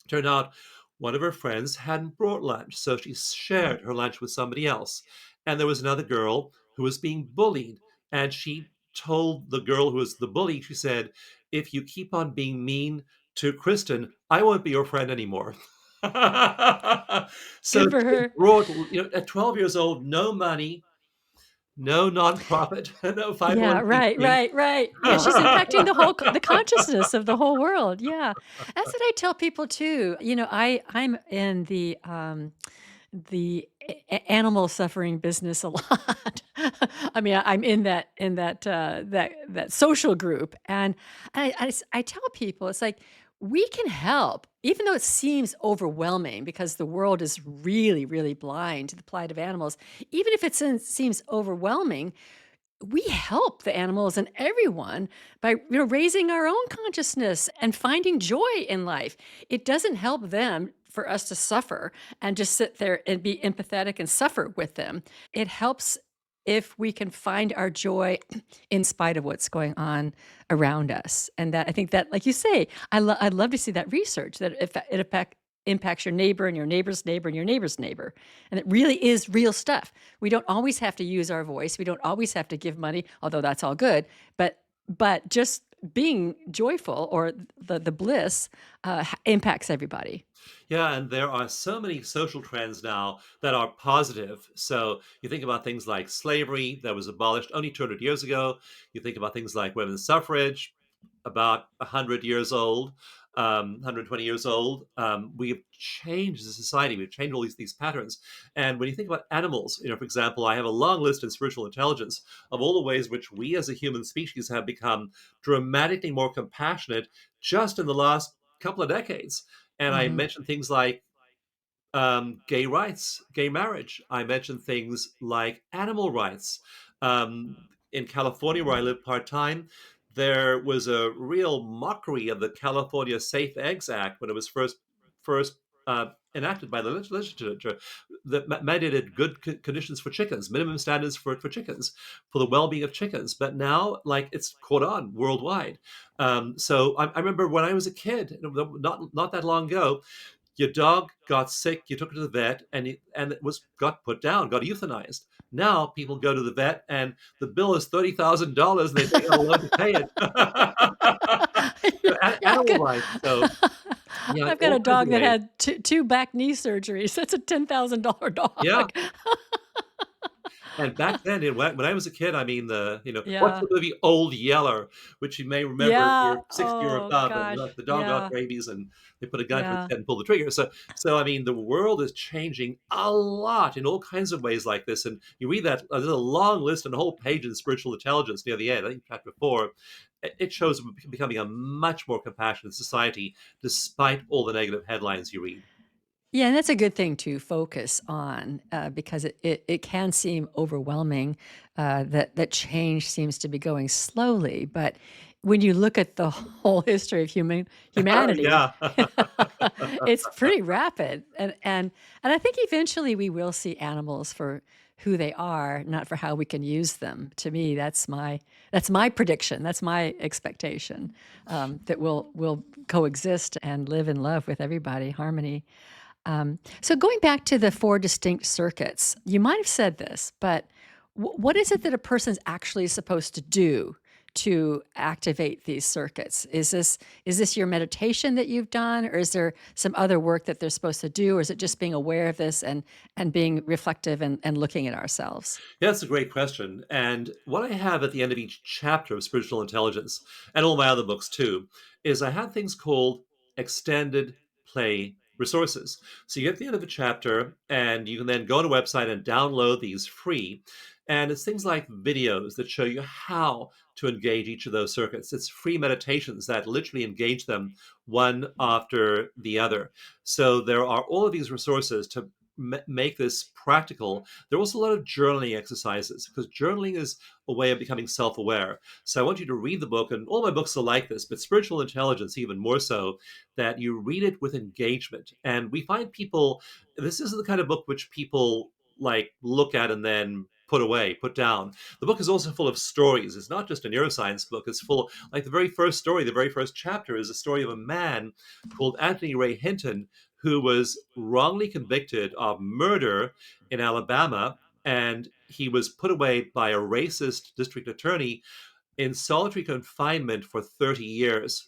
Turned out one of her friends hadn't brought lunch, so she shared her lunch with somebody else. And there was another girl who was being bullied, and she told the girl who was the bully, she said, "If you keep on being mean to Kristen, I won't be your friend anymore." So Good for she her. brought, at 12 years old, no money, no nonprofit, no Yeah, right, 501c3. right, right. Yeah, she's impacting the consciousness of the whole world. Yeah. That's what I tell people too. I'm in the animal suffering business a lot. I mean, I'm in that social group, and I tell people it's like we can help, even though it seems overwhelming because the world is really, really blind to the plight of animals. Even if seems overwhelming, we help the animals and everyone by raising our own consciousness and finding joy in life. It doesn't help them for us to suffer and just sit there and be empathetic and suffer with them. It helps if we can find our joy in spite of what's going on around us. And that I think that, like you say, I'd love to see that research that if it impacts your neighbor and your neighbor's neighbor and your neighbor's neighbor. And it really is real stuff. We don't always have to use our voice. We don't always have to give money, although that's all good. But just being joyful or the bliss impacts everybody. Yeah, and there are so many social trends now that are positive. So you think about things like slavery that was abolished only 200 years ago. You think about things like women's suffrage, about 100 years old, 120 years old. We've changed the society. We've changed all these patterns. And when you think about animals, for example, I have a long list in spiritual intelligence of all the ways which we as a human species have become dramatically more compassionate just in the last couple of decades. And I Mhm. mentioned things like gay rights, gay marriage. I mentioned things like animal rights. Um, in California, where I live part time, there was a real mockery of the California Safe Eggs Act when it was first enacted by the legislature that mandated good conditions for chickens, minimum standards for chickens, for the well-being of chickens. But now, like, it's caught on worldwide. So I remember when I was a kid, not that long ago, your dog got sick, you took it to the vet, and it was got put down, got euthanized. Now people go to the vet, and the bill is $30,000, and they take out a loan to pay it. Yeah, Animal rights. So yeah, I've got all a kinds of dog that ways. had two back knee surgeries. That's a $10,000 Yeah. dog. And back then, when I was a kid, I mean, what's Yeah. the movie Old Yeller, which you may remember if Yeah. you're 60 or Oh above, and gosh. like the dog got Yeah. rabies, and they put a gun to its Yeah. head and pull the trigger. So I mean, the world is changing a lot in all kinds of ways like this. And you read that there's a long list and a whole page in Spiritual Intelligence near the end. I think chapter 4. It shows we're becoming a much more compassionate society, despite all the negative headlines you read. Yeah, and that's a good thing to focus on because it can seem overwhelming that change seems to be going slowly. But when you look at the whole history of humanity, Yeah. it's pretty rapid. And I think eventually we will see animals for who they are, not for how we can use them. To me, that's my prediction. That's my expectation that we'll coexist and live in love with everybody, harmony. So going back to the four distinct circuits, you might have said this, but what is it that a person's actually supposed to do to activate these circuits? Is this your meditation that you've done, or is there some other work that they're supposed to do, or is it just being aware of this and being reflective and looking at ourselves? Yeah, that's a great question. And what I have at the end of each chapter of Spiritual Intelligence, and all my other books too, is I have things called extended play resources. So you get to the end of a chapter, and you can then go on a website and download these free. And it's things like videos that show you how to engage each of those circuits. It's free meditations that literally engage them one after the other. So there are all of these resources to make this practical. There are also a lot of journaling exercises, because journaling is a way of becoming self-aware. So I want you to read the book, and all my books are like this, but Spiritual Intelligence even more so, that you read it with engagement. And we find people, this isn't the kind of book which people like look at and then put away, put down. The book is also full of stories. It's not just a neuroscience book. It's full, like the very first story, the very first chapter is a story of a man called Anthony Ray Hinton, who was wrongly convicted of murder in Alabama, and he was put away by a racist district attorney in solitary confinement for 30 years.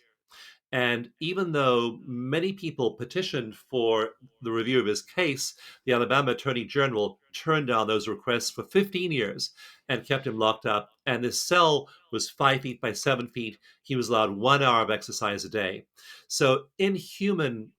And even though many people petitioned for the review of his case, the Alabama Attorney General turned down those requests for 15 years and kept him locked up. And his cell was 5 feet by 7 feet. He was allowed 1 hour of exercise a day. So, inhuman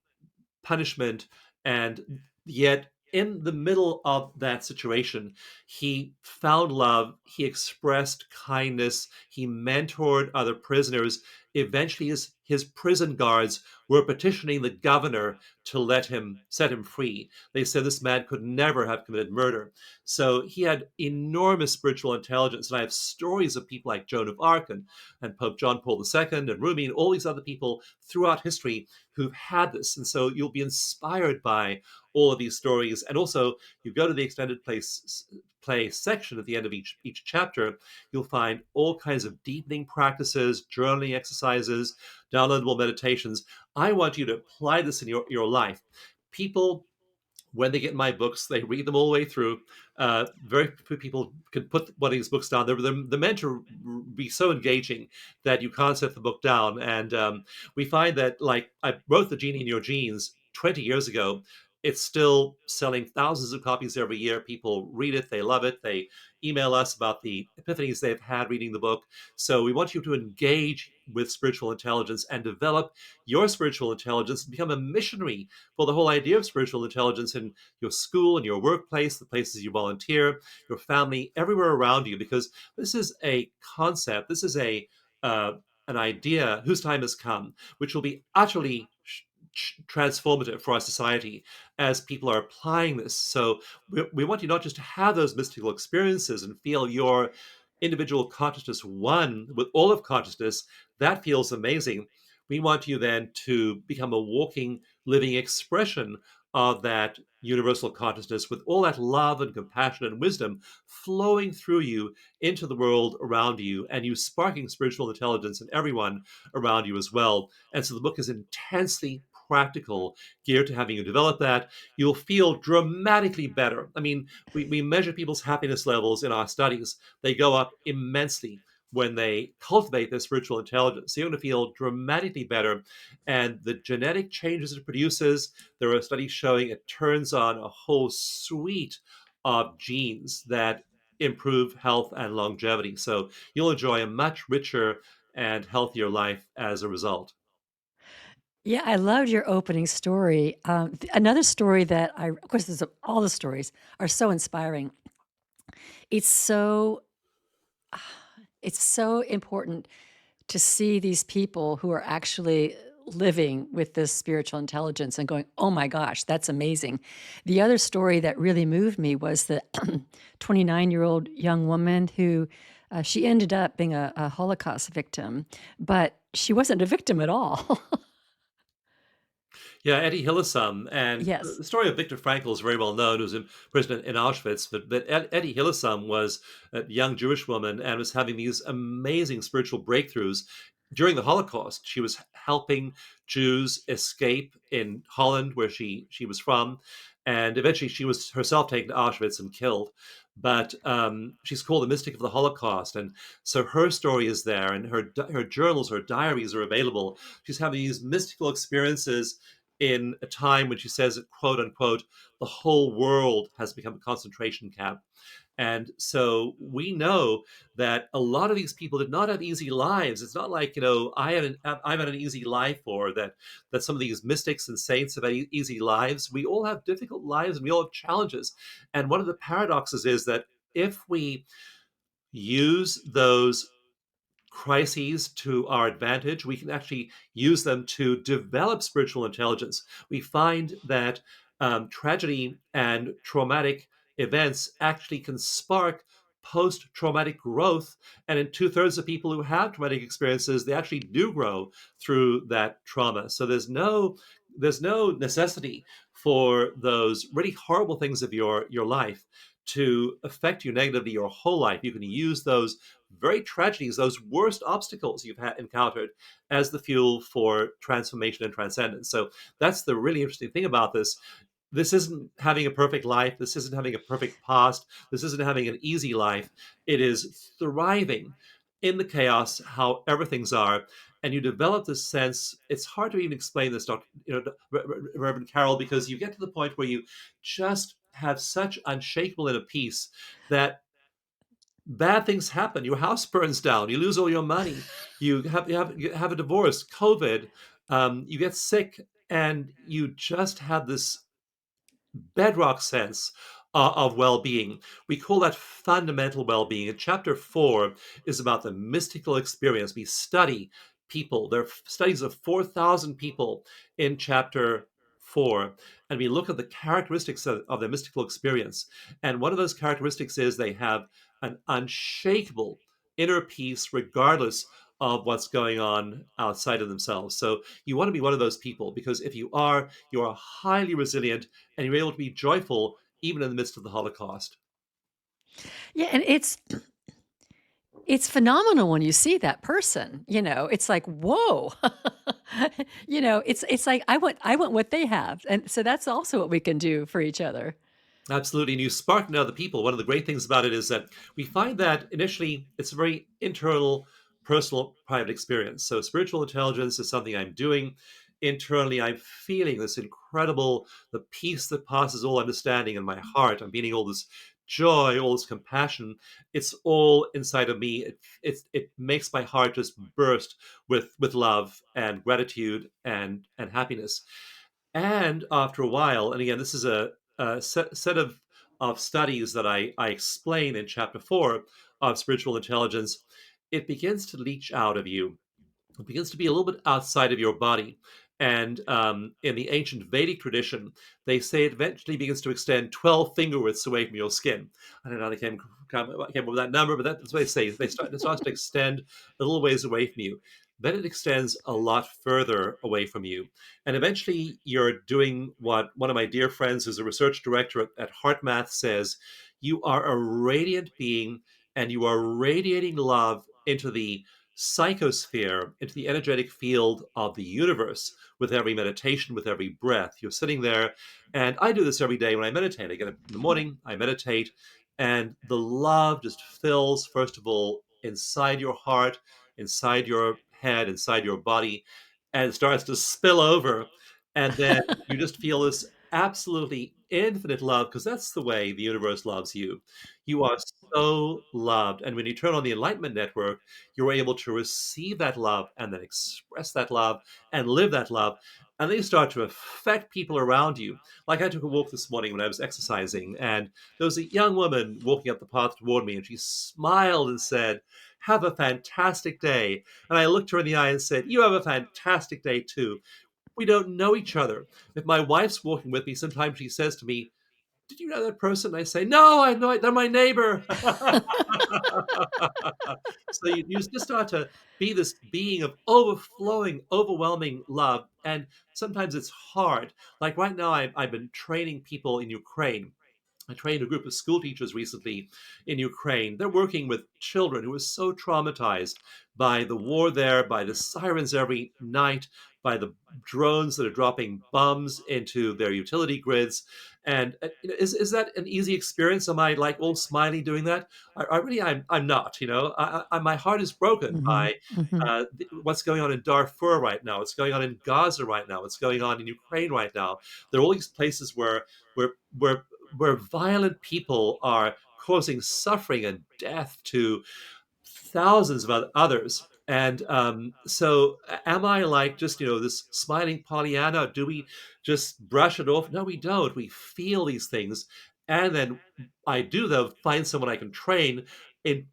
punishment, and yet in the middle of that situation, he found love, he expressed kindness, he mentored other prisoners. Eventually his prison guards were petitioning the governor to set him free. They said this man could never have committed murder. So he had enormous spiritual intelligence. And I have stories of people like Joan of Arc and Pope John Paul II and Rumi and all these other people throughout history who've had this. And so you'll be inspired by all of these stories. And also, you go to the extended play section at the end of each chapter, you'll find all kinds of deepening practices, journaling exercises, downloadable meditations. I want you to apply this in your life. People, when they get my books, they read them all the way through. Very few people can put one of these books down. They're meant to be so engaging that you can't set the book down. And we find that, like, I wrote The Genie in Your Genes 20 years ago. It's still selling thousands of copies every year. People read it, they love it. They email us about the epiphanies they've had reading the book. So we want you to engage with spiritual intelligence and develop your spiritual intelligence and become a missionary for the whole idea of spiritual intelligence in your school and your workplace, the places you volunteer, your family, everywhere around you, because this is a concept, this is a an idea whose time has come, which will be utterly transformative for our society as people are applying this. So we want you not just to have those mystical experiences and feel your individual consciousness one with all of consciousness. That feels amazing. We want you then to become a walking, living expression of that universal consciousness with all that love and compassion and wisdom flowing through you into the world around you, and you sparking spiritual intelligence in everyone around you as well. And so the book is intensely practical, geared to having you develop that. You'll feel dramatically better. I mean, we measure people's happiness levels in our studies. They go up immensely when they cultivate their spiritual intelligence. So you're going to feel dramatically better. And the genetic changes it produces, there are studies showing it turns on a whole suite of genes that improve health and longevity. So you'll enjoy a much richer and healthier life as a result. Yeah, I loved your opening story. Another story that of course, all the stories are so inspiring. It's so, it's so important to see these people who are actually living with this spiritual intelligence and going, oh my gosh, that's amazing. The other story that really moved me was the 29-year-old young woman who she ended up being a Holocaust victim, but she wasn't a victim at all. Yeah, Eddie Hillesum, and Yes. the story of Viktor Frankl is very well known, who was imprisoned in Auschwitz. But Eddie Hillesum was a young Jewish woman and was having these amazing spiritual breakthroughs during the Holocaust. She was helping Jews escape in Holland, where she was from, and eventually she was herself taken to Auschwitz and killed. But she's called the mystic of the Holocaust, and so her story is there, and her journals, her diaries are available. She's having these mystical experiences in a time when she says, quote unquote, the whole world has become a concentration camp. And so we know that a lot of these people did not have easy lives. It's not like, I've had an easy life, or that some of these mystics and saints have had easy lives. We all have difficult lives and we all have challenges. And one of the paradoxes is that if we use those crises to our advantage, we can actually use them to develop spiritual intelligence. We find that tragedy and traumatic events actually can spark post traumatic growth. And in two-thirds of people who have traumatic experiences, they actually do grow through that trauma. So there's no necessity for those really horrible things of your life to affect you negatively your whole life. You can use those very tragedies, those worst obstacles you've encountered, as the fuel for transformation and transcendence. So that's the really interesting thing about this. This isn't having a perfect life. This isn't having a perfect past. This isn't having an easy life. It is thriving in the chaos, however things are. And you develop this sense. It's hard to even explain this, Dr. Reverend Carol, because you get to the point where you just have such unshakable inner peace that bad things happen. Your house burns down. You lose all your money. You have a divorce, COVID. You get sick, and you just have this bedrock sense of well-being. We call that fundamental well-being. And chapter 4 is about the mystical experience. We study people. There are studies of 4,000 people in chapter 4, and we look at the characteristics of their mystical experience. And one of those characteristics is they have an unshakable inner peace regardless of what's going on outside of themselves. So you want to be one of those people, because if you are highly resilient and you're able to be joyful even in the midst of the Holocaust. Yeah, and it's phenomenal when you see that person, it's like, "Whoa." It's like, I want what they have, and so that's also what we can do for each other. Absolutely. And you spark in other people. One of the great things about it is that we find that initially it's a very internal, personal, private experience. So spiritual intelligence is something I'm doing internally. I'm feeling this incredible, the peace that passes all understanding in my heart. I'm feeling all this joy, all this compassion. It's all inside of me. It makes my heart just burst with love and gratitude and happiness. And after a while, and again, this is a set of studies that I explain in chapter 4 of spiritual intelligence, it begins to leach out of you. It begins to be a little bit outside of your body. And in the ancient Vedic tradition, they say it eventually begins to extend 12 finger widths away from your skin. I don't know how they came up with that number, but that's what they say. It starts to extend a little ways away from you. Then it extends a lot further away from you. And eventually you're doing what one of my dear friends, who's a research director at HeartMath, says: you are a radiant being, and you are radiating love into the psychosphere, into the energetic field of the universe with every meditation, with every breath. You're sitting there, and I do this every day when I meditate. I get up in the morning, I meditate, and the love just fills, first of all, inside your heart, inside your head, inside your body, and starts to spill over. And then you just feel this absolutely infinite love, because that's the way the universe loves you. You are so loved. And when you turn on the Enlightenment Network, you're able to receive that love and then express that love and live that love. And then you start to affect people around you. Like, I took a walk this morning when I was exercising, and there was a young woman walking up the path toward me, and she smiled and said, "Have a fantastic day." And I looked her in the eye and said, "You have a fantastic day too." We don't know each other. If my wife's walking with me, sometimes she says to me, "Did you know that person?" I say, "No, I know it. They're my neighbor." So you just start to be this being of overflowing, overwhelming love. And sometimes it's hard. Like right now, I've been training people in Ukraine. I trained a group of school teachers recently in Ukraine. They're working with children who are so traumatized by the war there, by the sirens every night, by the drones that are dropping bombs into their utility grids. And is that an easy experience? Am I like all smiley doing that? I really, I'm not. My heart is broken Hmm. by Hmm. what's going on in Darfur right now. What's going on in Gaza right now. What's going on in Ukraine right now. There are all these places where where where violent people are causing suffering and death to thousands of others. And so, am I like just this smiling Pollyanna? Do we just brush it off? No, we don't. We feel these things, and then I do though find someone I can train in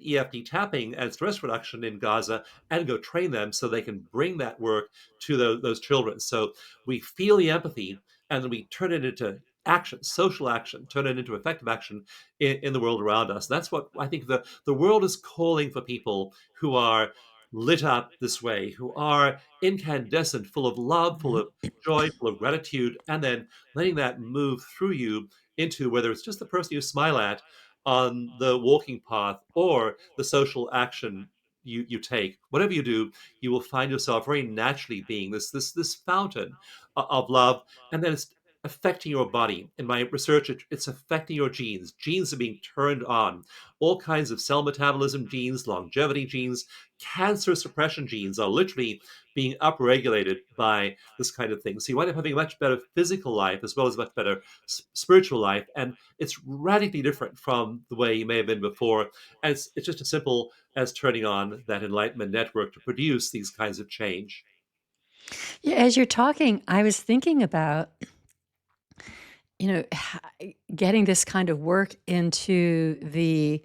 EFT tapping and stress reduction in Gaza, and go train them so they can bring that work to those children. So we feel the empathy, and then we turn it into action, social action, turn it into effective action in the world around us. That's what I think the world is calling for: people who are lit up this way, who are incandescent, full of love, full of joy, full of gratitude, and then letting that move through you into whether it's just the person you smile at on the walking path or the social action you take. Whatever you do, you will find yourself very naturally being this fountain of love, and then it's affecting your body. In my research, it's affecting your genes. Genes are being turned on. All kinds of cell metabolism genes, longevity genes, cancer suppression genes are literally being upregulated by this kind of thing. So you wind up having a much better physical life as well as a much better spiritual life. And it's radically different from the way you may have been before. And it's just as simple as turning on that Enlightenment network to produce these kinds of change. Yeah, as you're talking, I was thinking about, getting this kind of work into the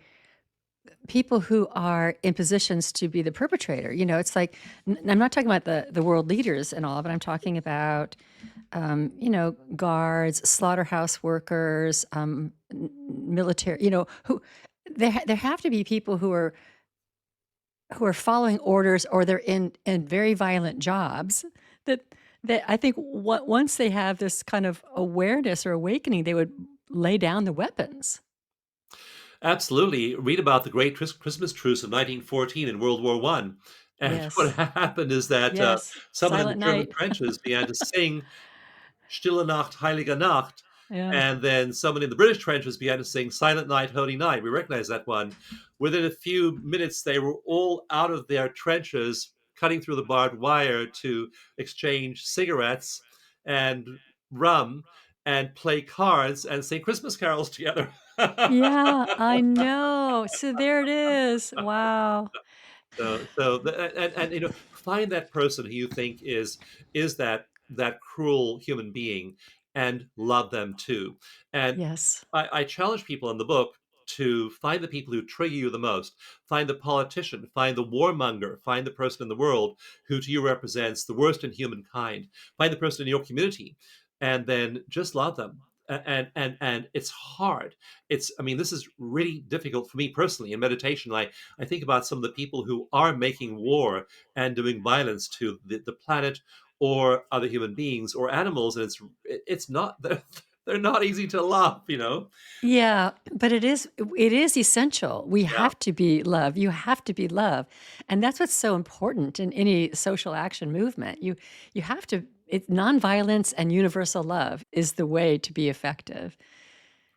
people who are in positions to be the perpetrator. It's like, I'm not talking about the world leaders and all, but I'm talking about, guards, slaughterhouse workers, military. Who there have to be people who are following orders, or they're in very violent jobs that I think once they have this kind of awareness or awakening, they would lay down the weapons. Absolutely. Read about the Great Christmas Truce of 1914 in World War One. And what Yes. happened is that Yes. someone in the Silent German Night. trenches began to sing Stille Nacht, Heilige Nacht. Yeah. And then someone in the British trenches began to sing Silent Night, Holy Night. We recognize that one. Within a few minutes, they were all out of their trenches, cutting through the barbed wire to exchange cigarettes and rum and play cards and sing Christmas carols together. Yeah, I know. So there it is. Wow. And find that person who you think is that cruel human being, and love them too. And Yes. I challenge people in the book. to find the people who trigger you the most, find the politician, find the warmonger, find the person in the world who to you represents the worst in humankind, find the person in your community, and then just love them. And it's hard. I mean, this is really difficult for me personally in meditation. I think about some of the people who are making war and doing violence to the planet or other human beings or animals, and it's not they're not easy to love, you know. Yeah, but it is essential. We Yeah. have to be love. You have to be love. And that's what's so important in any social action movement. You have to nonviolence and universal love is the way to be effective.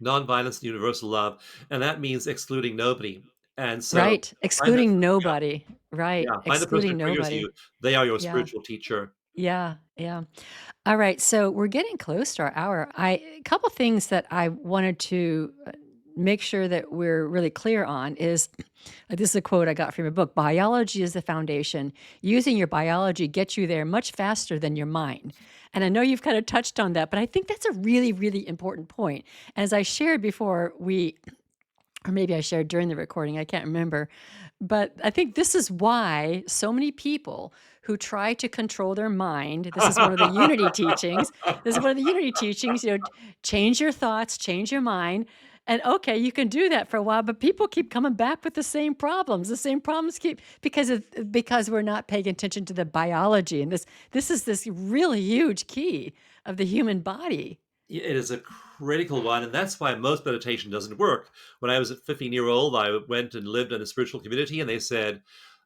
Nonviolence and universal love, and that means excluding nobody. And so Right. find that, Excluding yeah, nobody. Right. yeah, find the person Excluding who triggers you. nobody. They are your Yeah. spiritual teacher. Yeah. Yeah. All right, so we're getting close to our hour. A couple things that I wanted to make sure that we're really clear on is this is a quote I got from your book: "Biology is the foundation. Using your biology gets you there much faster than your mind." And I know you've kind of touched on that, but I think that's a really, really important point. As I shared before, or maybe I shared during the recording, I can't remember. But I think this is why so many people who try to control their mind, this is one of the unity teachings. This is one of the unity teachings, change your thoughts, change your mind. And okay, you can do that for a while, but people keep coming back with the same problems. The same problems keep because we're not paying attention to the biology. And this is this really huge key of the human body. It is a critical one, and that's why most meditation doesn't work. When I was at 15-year-old, I went and lived in a spiritual community, and they said,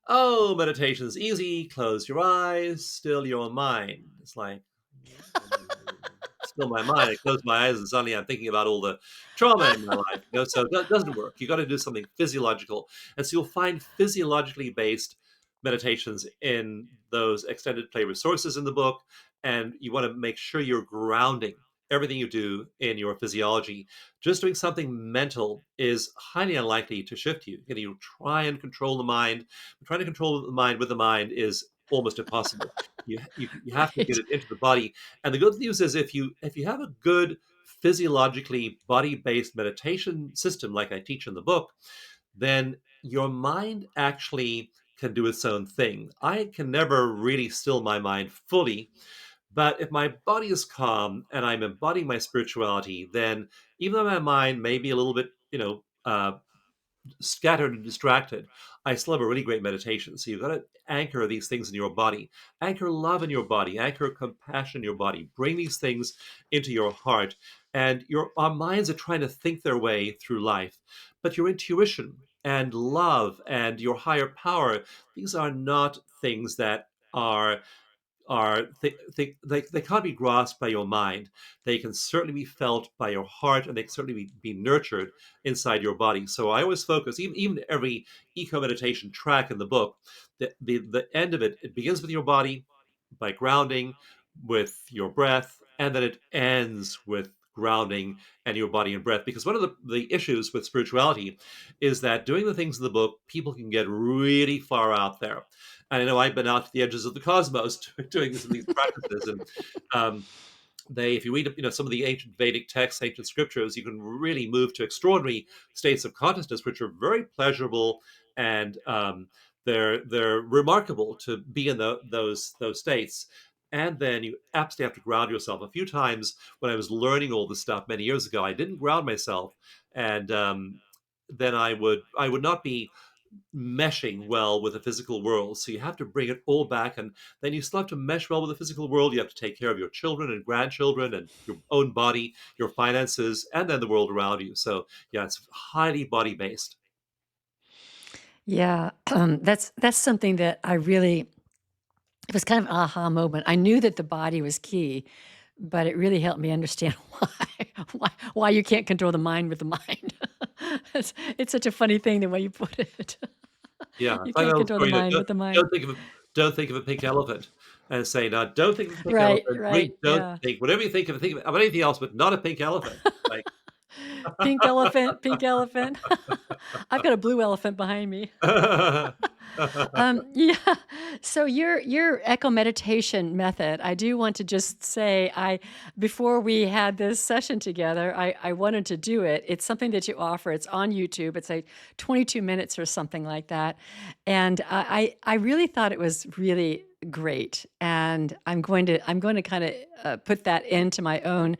"Oh, meditation's easy. Close your eyes, still your mind." It's like, still my mind. I close my eyes, and suddenly I'm thinking about all the trauma in my life. So that doesn't work. You got to do something physiological, and so you'll find physiologically based meditations in those extended play resources in the book, and you want to make sure you're grounding everything you do in your physiology. Just doing something mental is highly unlikely to shift you. You try and control the mind. Trying to control the mind with the mind is almost impossible. You have to get Right. it into the body. And the good news is if you have a good physiologically body-based meditation system like I teach in the book, then your mind actually can do its own thing. I can never really still my mind fully, but if my body is calm and I'm embodying my spirituality, then even though my mind may be a little bit, scattered and distracted, I still have a really great meditation. So you've got to anchor these things in your body, anchor love in your body, anchor compassion in your body, bring these things into your heart. And our minds are trying to think their way through life, but your intuition and love and your higher power, these are not things that they can't be grasped by your mind. They can certainly be felt by your heart, and they can certainly be nurtured inside your body. So I always focus, even every eco meditation track in the book, the end of it begins with your body by grounding with your breath, and then it ends with grounding and your body and breath. Because one of the issues with spirituality is that doing the things in the book, people can get really far out there. And I know I've been out to the edges of the cosmos doing some of these practices, and if you read, some of the ancient Vedic texts, ancient scriptures, you can really move to extraordinary states of consciousness, which are very pleasurable, and they're remarkable to be in those states. And then you absolutely have to ground yourself. A few times when I was learning all this stuff many years ago, I didn't ground myself, and then I would not be meshing well with the physical world. So you have to bring it all back, and then you still have to mesh well with the physical world. You have to take care of your children and grandchildren and your own body, your finances, and then the world around you. So yeah, it's highly body based. Yeah, that's something that I really it was kind of an aha moment. I knew that the body was key, but it really helped me understand why you can't control the mind with the mind. It's such a funny thing the way you put it. Yeah, You it's like that can't old control the story that mind with the mind. don't think of a pink elephant, and say now don't think of a pink Right, elephant. right, Really don't yeah. think whatever you think of anything else, but not a pink elephant. Like Pink elephant, pink elephant. I've got a blue elephant behind me. Yeah. So your echo meditation method, I do want to just say, I before we had this session together, I wanted to do it. It's something that you offer. It's on YouTube. It's like 22 minutes or something like that, and I really thought it was really great, and I'm going to kind of put that into my own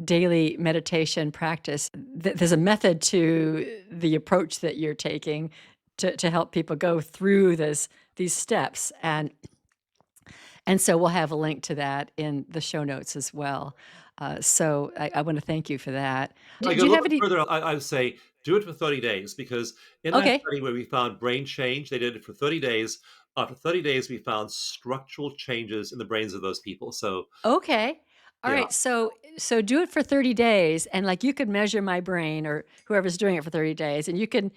daily meditation practice. There's a method to the approach that you're taking to help people go through these steps, and so we'll have a link to that in the show notes as well. So I want to thank you for that. I go Do a you little have bit any? further. I would say do it for 30 days because in that Okay, study where we found brain change, they did it for 30 days. After 30 days, we found structural changes in the brains of those people. So, okay. All yeah. right, so do it for 30 days, and, like, you could measure my brain or whoever's doing it for 30 days, and you can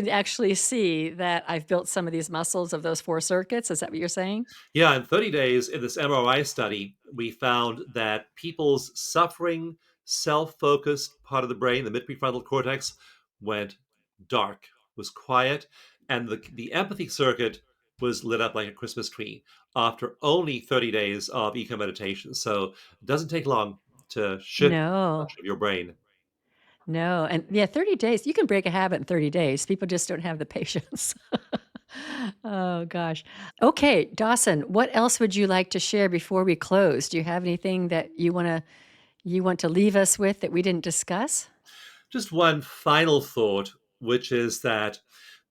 actually see that I've built some of these muscles of those 4 circuits. Is that what you're saying? Yeah, in 30 days in this MRI study, we found that people's suffering, self focused part of the brain, the mid prefrontal cortex, went dark, was quiet, and the empathy circuit was lit up like a Christmas tree after only 30 days of eco meditation. So it doesn't take long to shift the No. function of your brain. No, and yeah, 30 days, you can break a habit in 30 days. People just don't have the patience. Oh gosh. Okay, Dawson, what else would you like to share before we close? Do you have anything that you want to leave us with that we didn't discuss? Just one final thought, which is that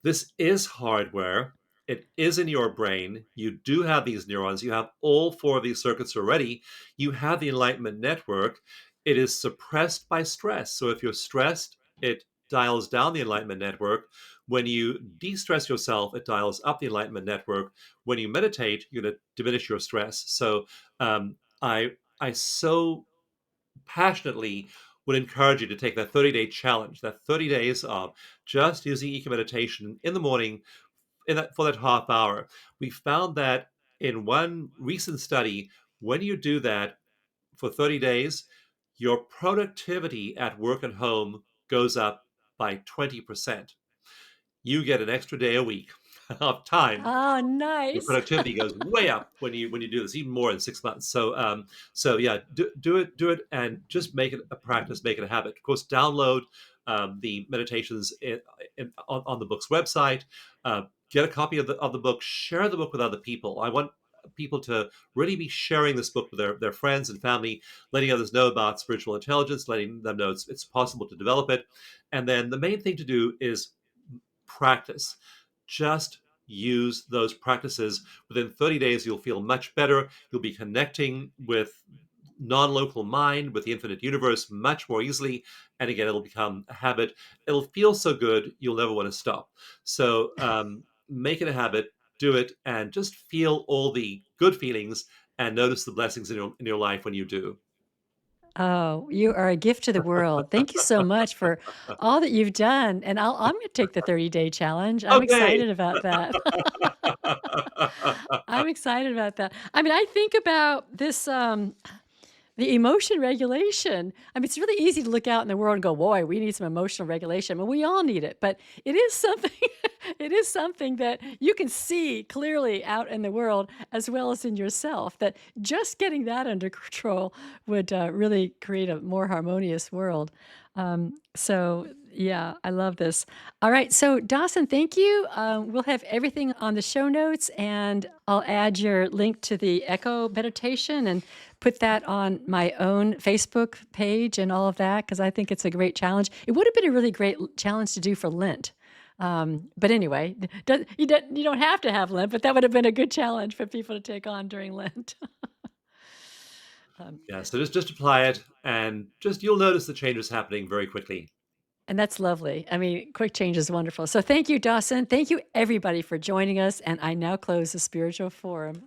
this is hardware. It is in your brain. You do have these neurons. You have all 4 of these circuits already. You have the Enlightenment network. It is suppressed by stress. So if you're stressed, it dials down the Enlightenment network. When you de stress yourself, it dials up the Enlightenment network. When you meditate, you're going to diminish your stress. So um, I so passionately would encourage you to take that 30-day challenge, that 30 days of just using eco meditation in the morning for that half hour. We found that in one recent study, when you do that for 30 days, your productivity at work and home goes up by 20%. You get an extra day a week of time. Oh, Your nice. productivity goes way up when you do this, even more in 6 months. So yeah, do it, and just make it a practice, make it a habit. Of course, download the meditations on the book's website. Get a copy of the book. Share the book with other people. I want people to really be sharing this book with their friends and family, letting others know about spiritual intelligence, letting them know it's possible to develop it. And then the main thing to do is practice. Just use those practices. Within 30 days, you'll feel much better. You'll be connecting with non-local mind, with the infinite universe much more easily. And again, it'll become a habit. It'll feel so good, you'll never want to stop. So make it a habit, do it, and just feel all the good feelings and notice the blessings in your life when you do. Oh, you are a gift to the world. Thank you so much for all that you've done, and I'm gonna take the 30-day challenge. I'm Okay. excited about that. I'm excited about that. I mean, I think about this, the emotion regulation. I mean, it's really easy to look out in the world and go, "Boy, we need some emotional regulation." Well, we all need it, but it is something it is something that you can see clearly out in the world as well as in yourself, that just getting that under control would, really create a more harmonious world. So yeah, I love this. All right, so Dawson, thank you. We'll have everything on the show notes, and I'll add your link to the Echo meditation and put that on my own Facebook page and all of that because I think it's a great challenge. It would have been a really great challenge to do for Lent. But anyway, you don't have to have Lent, but that would have been a good challenge for people to take on during Lent. um, Yeah, so just apply it, and just you'll notice the changes happening very quickly. and that's lovely. I mean, quick change is wonderful. So thank you, Dawson. Thank you, everybody, for joining us. And I now close the Spiritual Forum.